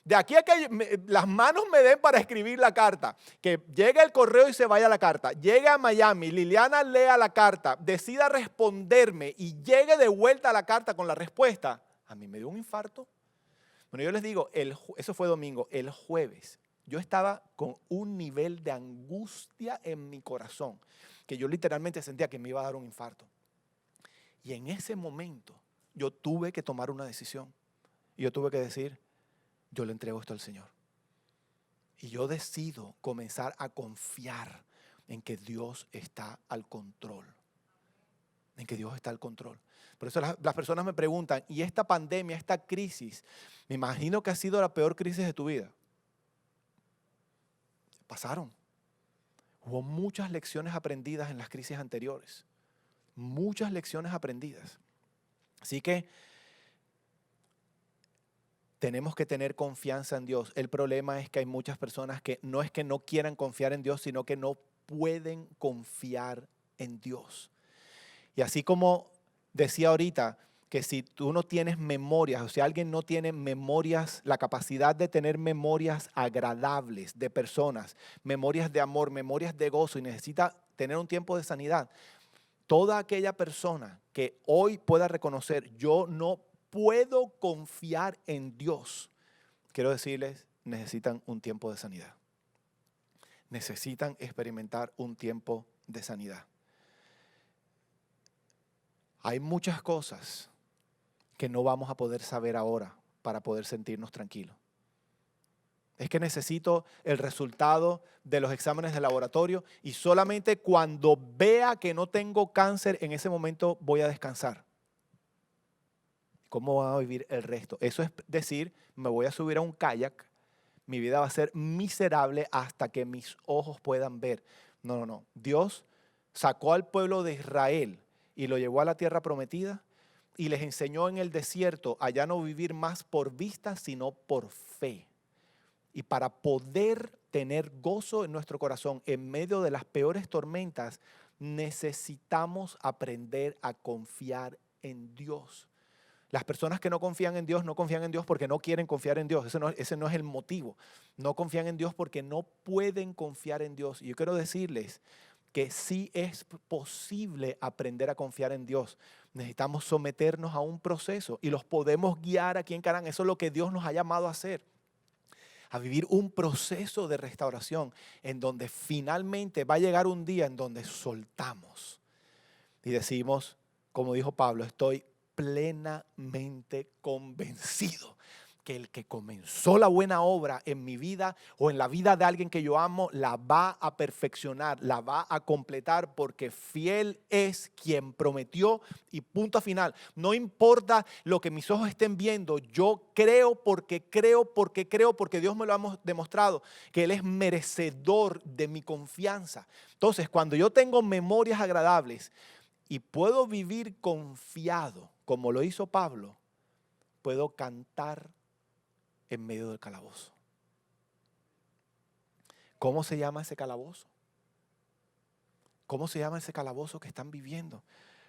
De aquí a que las manos me den para escribir la carta, que llegue el correo y se vaya la carta, llegue a Miami, Liliana lea la carta, decida responderme y llegue de vuelta a la carta con la respuesta, a mí me dio un infarto. Bueno, yo les digo, eso fue domingo, el jueves, yo estaba con un nivel de angustia en mi corazón, que yo literalmente sentía que me iba a dar un infarto. Y en ese momento yo tuve que tomar una decisión y yo tuve que decir, yo le entrego esto al Señor. Y yo decido comenzar a confiar en que Dios está al control. En que Dios está al control. Por eso las personas me preguntan, ¿y esta pandemia, esta crisis? Me imagino que ha sido la peor crisis de tu vida. Pasaron. Hubo muchas lecciones aprendidas en las crisis anteriores. Muchas lecciones aprendidas. Así que tenemos que tener confianza en Dios. El problema es que hay muchas personas que no es que no quieran confiar en Dios, sino que no pueden confiar en Dios. Y así como decía ahorita, que si tú no tienes memorias, o si alguien no tiene memorias, la capacidad de tener memorias agradables de personas, memorias de amor, memorias de gozo y necesita tener un tiempo de sanidad, toda aquella persona que hoy pueda reconocer, yo no puedo confiar en Dios, quiero decirles, necesitan un tiempo de sanidad. Necesitan experimentar un tiempo de sanidad. Hay muchas cosas que no vamos a poder saber ahora para poder sentirnos tranquilos. Es que necesito el resultado de los exámenes de laboratorio y solamente cuando vea que no tengo cáncer, en ese momento voy a descansar. ¿Cómo va a vivir el resto? Eso es decir, me voy a subir a un kayak, mi vida va a ser miserable hasta que mis ojos puedan ver. No. Dios sacó al pueblo de Israel y lo llevó a la tierra prometida y les enseñó en el desierto a ya no vivir más por vista, sino por fe. Y para poder tener gozo en nuestro corazón en medio de las peores tormentas, necesitamos aprender a confiar en Dios. Las personas que no confían en Dios porque no quieren confiar en Dios. Ese no es el motivo. No confían en Dios porque no pueden confiar en Dios. Y yo quiero decirles que sí es posible aprender a confiar en Dios. Necesitamos someternos a un proceso y los podemos guiar aquí en Carán. Eso es lo que Dios nos ha llamado a hacer. A vivir un proceso de restauración en donde finalmente va a llegar un día en donde soltamos y decimos, como dijo Pablo, estoy plenamente convencido que el que comenzó la buena obra en mi vida o en la vida de alguien que yo amo, la va a perfeccionar, la va a completar, porque fiel es quien prometió, y punto final. No importa lo que mis ojos estén viendo, yo creo porque Dios me lo ha demostrado, que Él es merecedor de mi confianza. Entonces, cuando yo tengo memorias agradables y puedo vivir confiado, como lo hizo Pablo, puedo cantar en medio del calabozo. ¿Cómo se llama ese calabozo? ¿Cómo se llama ese calabozo que están viviendo?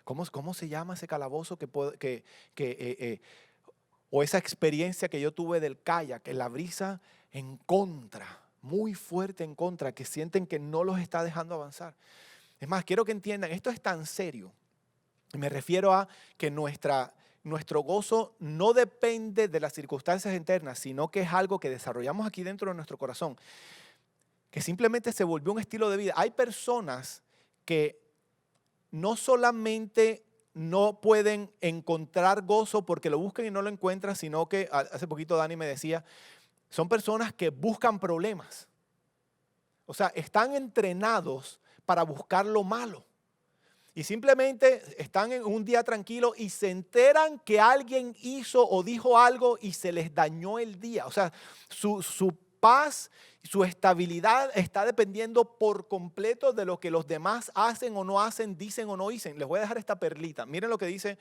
¿Cómo se llama ese calabozo o esa experiencia que yo tuve del kayak, que la brisa en contra, muy fuerte en contra, que sienten que no los está dejando avanzar? Es más, quiero que entiendan, esto es tan serio. Me refiero a que nuestro gozo no depende de las circunstancias internas, sino que es algo que desarrollamos aquí dentro de nuestro corazón, que simplemente se volvió un estilo de vida. Hay personas que no solamente no pueden encontrar gozo porque lo buscan y no lo encuentran, sino que, hace poquito Dani me decía, son personas que buscan problemas. O sea, están entrenados para buscar lo malo. Y simplemente están en un día tranquilo y se enteran que alguien hizo o dijo algo y se les dañó el día. O sea, su paz, su estabilidad está dependiendo por completo de lo que los demás hacen o no hacen, dicen o no dicen. Les voy a dejar esta perlita. Miren lo que dice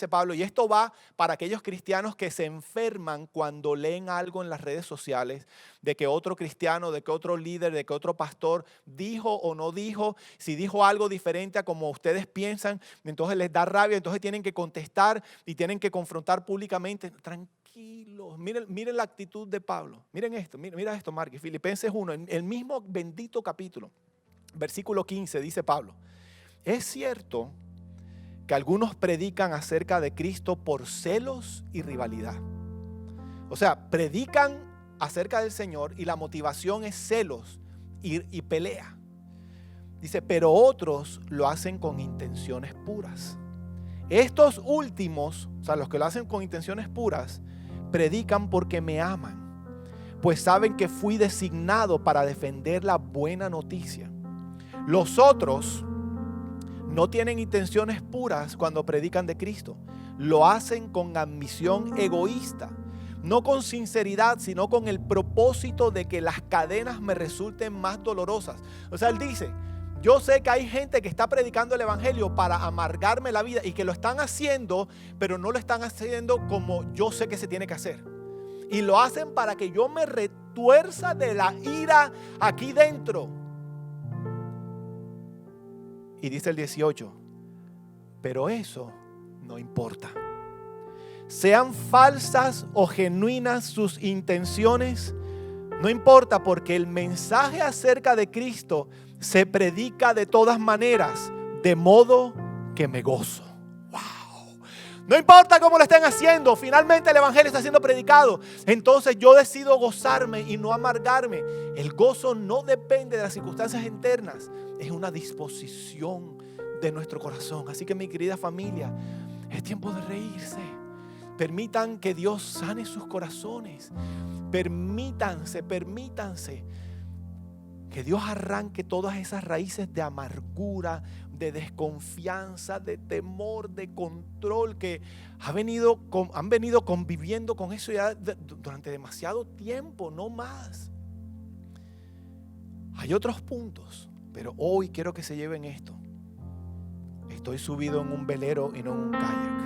Pablo. Y esto va para aquellos cristianos que se enferman cuando leen algo en las redes sociales, de que otro cristiano, de que otro líder, de que otro pastor dijo o no dijo. Si dijo algo diferente a como ustedes piensan, entonces les da rabia, entonces tienen que contestar y tienen que confrontar públicamente. Tranquilos, miren la actitud de Pablo. Miren esto, mira esto, Mark. Filipenses 1, en el mismo bendito capítulo, versículo 15, dice Pablo: es cierto que algunos predican acerca de Cristo por celos y rivalidad. O sea, predican acerca del Señor y la motivación es celos y pelea. Dice, pero otros lo hacen con intenciones puras. Estos últimos, o sea, los que lo hacen con intenciones puras, predican porque me aman, pues saben que fui designado para defender la buena noticia. Los otros no tienen intenciones puras cuando predican de Cristo. Lo hacen con ambición egoísta, no con sinceridad, sino con el propósito de que las cadenas me resulten más dolorosas. O sea, él dice, yo sé que hay gente que está predicando el evangelio para amargarme la vida y que lo están haciendo, pero no lo están haciendo como yo sé que se tiene que hacer. Y lo hacen para que yo me retuerza de la ira aquí dentro. Y dice el 18, pero eso no importa. Sean falsas o genuinas sus intenciones, no importa, porque el mensaje acerca de Cristo se predica de todas maneras, de modo que me gozo. ¡Wow! No importa cómo lo estén haciendo, finalmente el evangelio está siendo predicado. Entonces yo decido gozarme y no amargarme. El gozo no depende de las circunstancias internas, es una disposición de nuestro corazón. Así que, mi querida familia, es tiempo de reírse. Permitan que Dios sane sus corazones. Permítanse que Dios arranque todas esas raíces de amargura, de desconfianza, de temor, de control que han venido conviviendo con eso ya durante demasiado tiempo, no más. Hay otros puntos, pero hoy quiero que se lleven esto. Estoy subido en un velero y no en un kayak.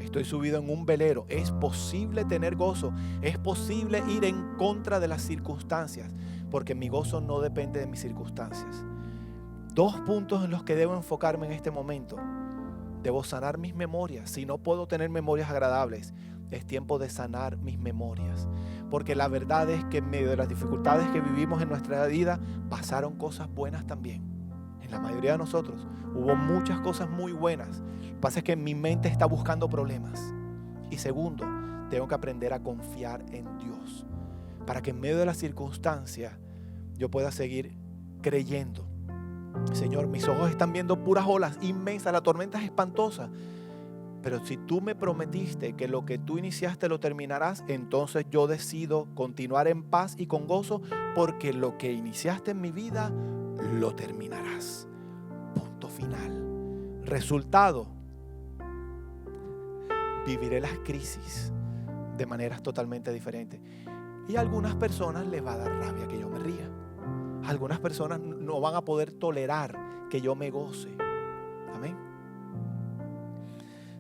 Estoy subido en un velero. Es posible tener gozo. Es posible ir en contra de las circunstancias, porque mi gozo no depende de mis circunstancias. 2 puntos en los que debo enfocarme en este momento. Debo sanar mis memorias. Si no puedo tener memorias agradables, es tiempo de sanar mis memorias. Porque la verdad es que en medio de las dificultades que vivimos en nuestra vida, pasaron cosas buenas también. En la mayoría de nosotros hubo muchas cosas muy buenas. Lo que pasa es que mi mente está buscando problemas. Y segundo, tengo que aprender a confiar en Dios, para que en medio de las circunstancias yo pueda seguir creyendo. Señor, mis ojos están viendo puras olas inmensas, la tormenta es espantosa. Pero si tú me prometiste que lo que tú iniciaste lo terminarás, entonces yo decido continuar en paz y con gozo, porque lo que iniciaste en mi vida lo terminarás. Punto final. Resultado: viviré las crisis de maneras totalmente diferentes. Y a algunas personas les va a dar rabia que yo me ría. A algunas personas no van a poder tolerar que yo me goce. Amén.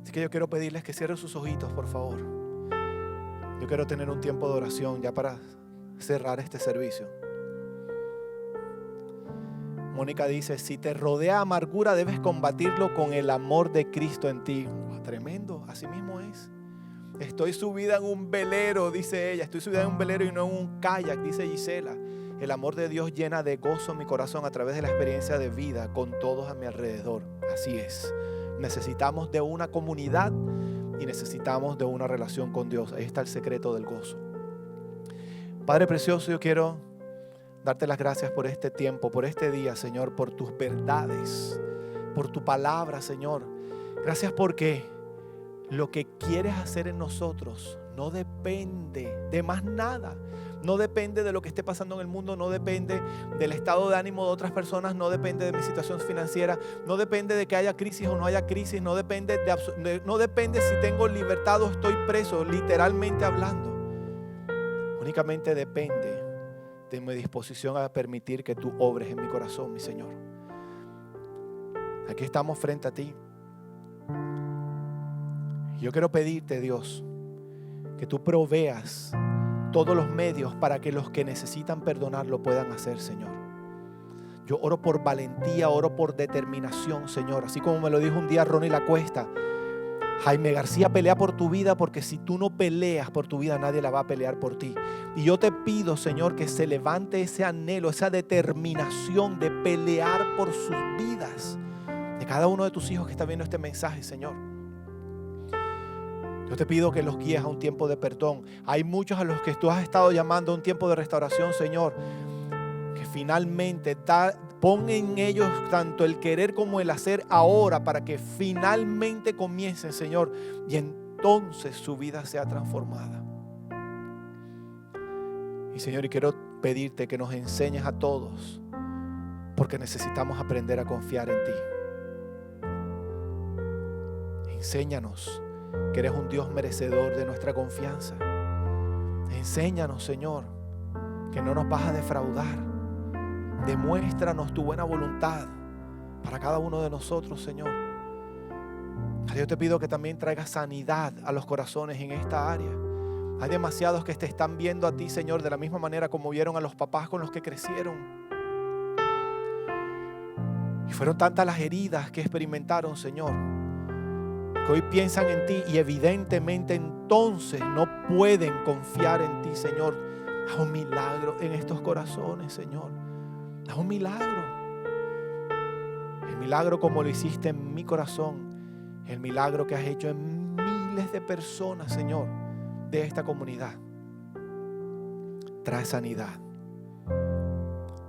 Así que yo quiero pedirles que cierren sus ojitos, por favor. Yo quiero tener un tiempo de oración ya para cerrar este servicio. Mónica dice: si te rodea amargura, debes combatirlo con el amor de Cristo en ti. Tremendo, así mismo es. Estoy subida en un velero, dice ella. Estoy subida en un velero y no en un kayak, dice Gisela. El amor de Dios llena de gozo mi corazón a través de la experiencia de vida con todos a mi alrededor. Así es. Necesitamos de una comunidad y necesitamos de una relación con Dios. Ahí está el secreto del gozo. Padre precioso, yo quiero darte las gracias por este tiempo, por este día, Señor, por tus verdades, por tu palabra, Señor. Gracias porque lo que quieres hacer en nosotros no depende de más nada. No depende de lo que esté pasando en el mundo, no depende del estado de ánimo de otras personas, no depende de mi situación financiera, no depende de que haya crisis o no haya crisis, no depende si tengo libertad o estoy preso, literalmente hablando. Únicamente depende de mi disposición a permitir que tú obres en mi corazón, mi Señor. Aquí estamos frente a ti. Yo quiero pedirte, Dios, que tú proveas todos los medios para que los que necesitan perdonar lo puedan hacer, Señor. Yo oro por valentía, oro por determinación, Señor. Así como me lo dijo un día Ronnie La Cuesta: Jaime García, pelea por tu vida, porque si tú no peleas por tu vida, nadie la va a pelear por ti. Y yo te pido, Señor, que se levante ese anhelo, esa determinación de pelear por sus vidas, de cada uno de tus hijos que está viendo este mensaje, Señor. Yo te pido que los guíes a un tiempo de perdón. Hay muchos a los que tú has estado llamando a un tiempo de restauración, Señor. Que finalmente pon en ellos tanto el querer como el hacer ahora, para que finalmente comiencen, Señor, y entonces su vida sea transformada. Y Señor, y quiero pedirte que nos enseñes a todos, porque necesitamos aprender a confiar en ti. Enséñanos que eres un Dios merecedor de nuestra confianza. Enséñanos, Señor, que no nos vas a defraudar. Demuéstranos tu buena voluntad para cada uno de nosotros, Señor. Yo te pido que también traigas sanidad a los corazones en esta área. Hay demasiados que te están viendo a ti, Señor, de la misma manera como vieron a los papás con los que crecieron. Y fueron tantas las heridas que experimentaron, Señor, que hoy piensan en ti y evidentemente entonces no pueden confiar en ti, Señor. Haz un milagro en estos corazones, Señor. Haz un milagro. El milagro como lo hiciste en mi corazón. El milagro que has hecho en miles de personas, Señor, de esta comunidad. Trae sanidad.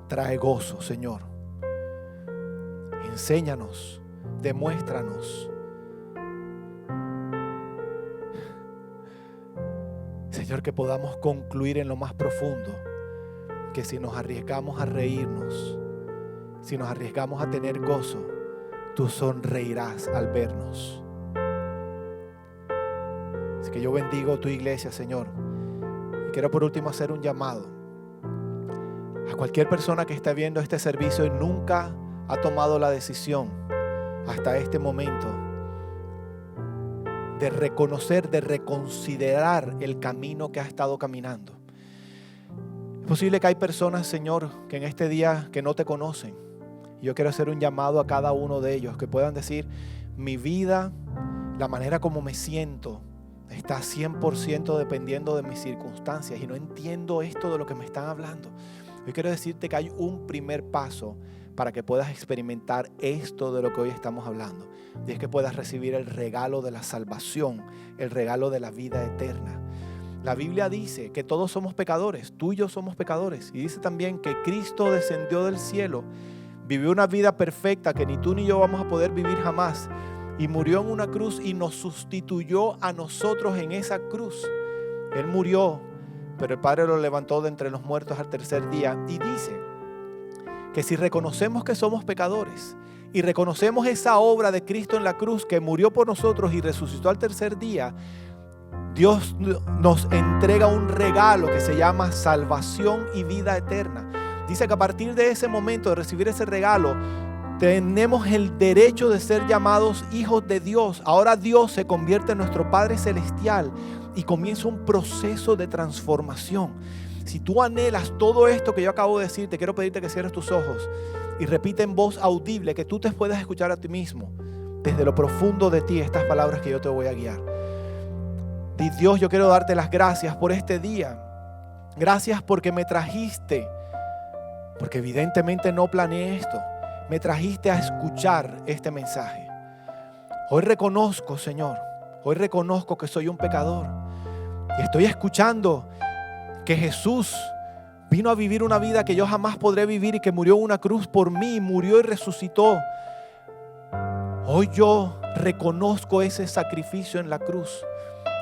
Trae gozo, Señor. Enséñanos. Demuéstranos. Señor, que podamos concluir en lo más profundo que si nos arriesgamos a reírnos, si nos arriesgamos a tener gozo, tú sonreirás al vernos. Así que yo bendigo tu iglesia, Señor. Y quiero por último hacer un llamado a cualquier persona que esté viendo este servicio y nunca ha tomado la decisión hasta este momento de reconocer, de reconsiderar el camino que has estado caminando. Es posible que hay personas, Señor, que en este día que no te conocen. Yo quiero hacer un llamado a cada uno de ellos, que puedan decir: mi vida, la manera como me siento, está 100% dependiendo de mis circunstancias y no entiendo esto de lo que me están hablando. Yo quiero decirte que hay un primer paso para que puedas experimentar esto de lo que hoy estamos hablando. Y es que puedas recibir el regalo de la salvación, el regalo de la vida eterna. La Biblia dice que todos somos pecadores, tú y yo somos pecadores. Y dice también que Cristo descendió del cielo, vivió una vida perfecta que ni tú ni yo vamos a poder vivir jamás. Y murió en una cruz y nos sustituyó a nosotros en esa cruz. Él murió, pero el Padre lo levantó de entre los muertos al tercer día. Y dice que si reconocemos que somos pecadores y reconocemos esa obra de Cristo en la cruz, que murió por nosotros y resucitó al tercer día, Dios nos entrega un regalo que se llama salvación y vida eterna. Dice que a partir de ese momento de recibir ese regalo, tenemos el derecho de ser llamados hijos de Dios. Ahora Dios se convierte en nuestro Padre Celestial y comienza un proceso de transformación. Si tú anhelas todo esto que yo acabo de decir, te quiero pedirte que cierres tus ojos y repite en voz audible, que tú te puedas escuchar a ti mismo, desde lo profundo de ti, estas palabras que yo te voy a guiar. Di: Dios, yo quiero darte las gracias por este día. Gracias porque me trajiste, porque evidentemente no planeé esto. Me trajiste a escuchar este mensaje. Hoy reconozco, Señor, hoy reconozco que soy un pecador. Y estoy escuchando que Jesús vino a vivir una vida que yo jamás podré vivir y que murió en una cruz por mí, murió y resucitó. Hoy yo reconozco ese sacrificio en la cruz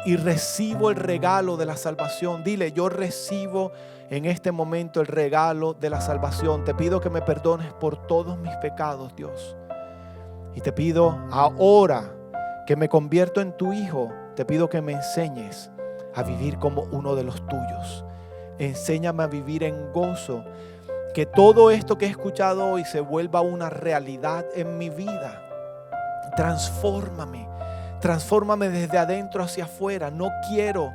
y recibo el regalo de la salvación. Dile: yo recibo en este momento el regalo de la salvación. Te pido que me perdones por todos mis pecados, Dios. Y te pido ahora que me convierto en tu hijo, te pido que me enseñes a vivir como uno de los tuyos. Enséñame a vivir en gozo. Que todo esto que he escuchado hoy se vuelva una realidad en mi vida. Transfórmame. Transfórmame desde adentro hacia afuera. No quiero,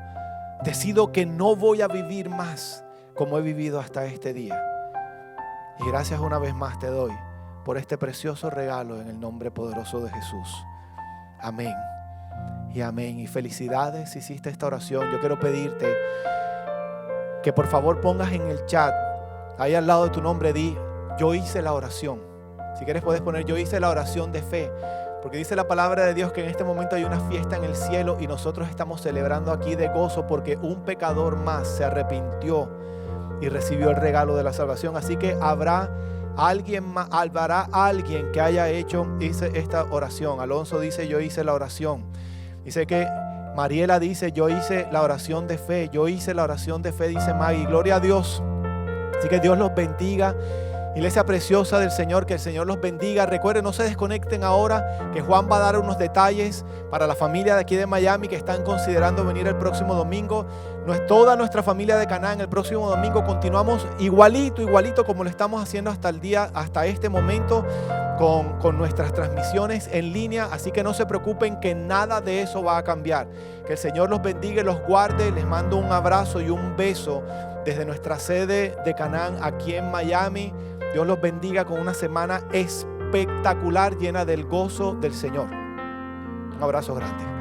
decido que no voy a vivir más como he vivido hasta este día. Y gracias una vez más te doy por este precioso regalo en el nombre poderoso de Jesús. Amén y amén. Y felicidades si hiciste esta oración. Yo quiero pedirte que por favor pongas en el chat, ahí al lado de tu nombre, di: yo hice la oración. Si quieres puedes poner: yo hice la oración de fe. Porque dice la palabra de Dios que en este momento hay una fiesta en el cielo y nosotros estamos celebrando aquí de gozo porque un pecador más se arrepintió y recibió el regalo de la salvación. Así que habrá alguien que haya hecho esta oración. Alonso dice: yo hice la oración. Dice que Mariela dice: yo hice la oración de fe. Yo hice la oración de fe, dice Maggie. Gloria a Dios. Así que Dios los bendiga. Iglesia preciosa del Señor, que el Señor los bendiga. Recuerden, no se desconecten ahora, que Juan va a dar unos detalles para la familia de aquí de Miami que están considerando venir el próximo domingo. Toda nuestra familia de Canaán el próximo domingo continuamos igualito como lo estamos haciendo hasta este momento con nuestras transmisiones en línea. Así que no se preocupen, que nada de eso va a cambiar. Que el Señor los bendiga y los guarde. Les mando un abrazo y un beso desde nuestra sede de Canaán aquí en Miami. Dios los bendiga con una semana espectacular llena del gozo del Señor. Un abrazo grande.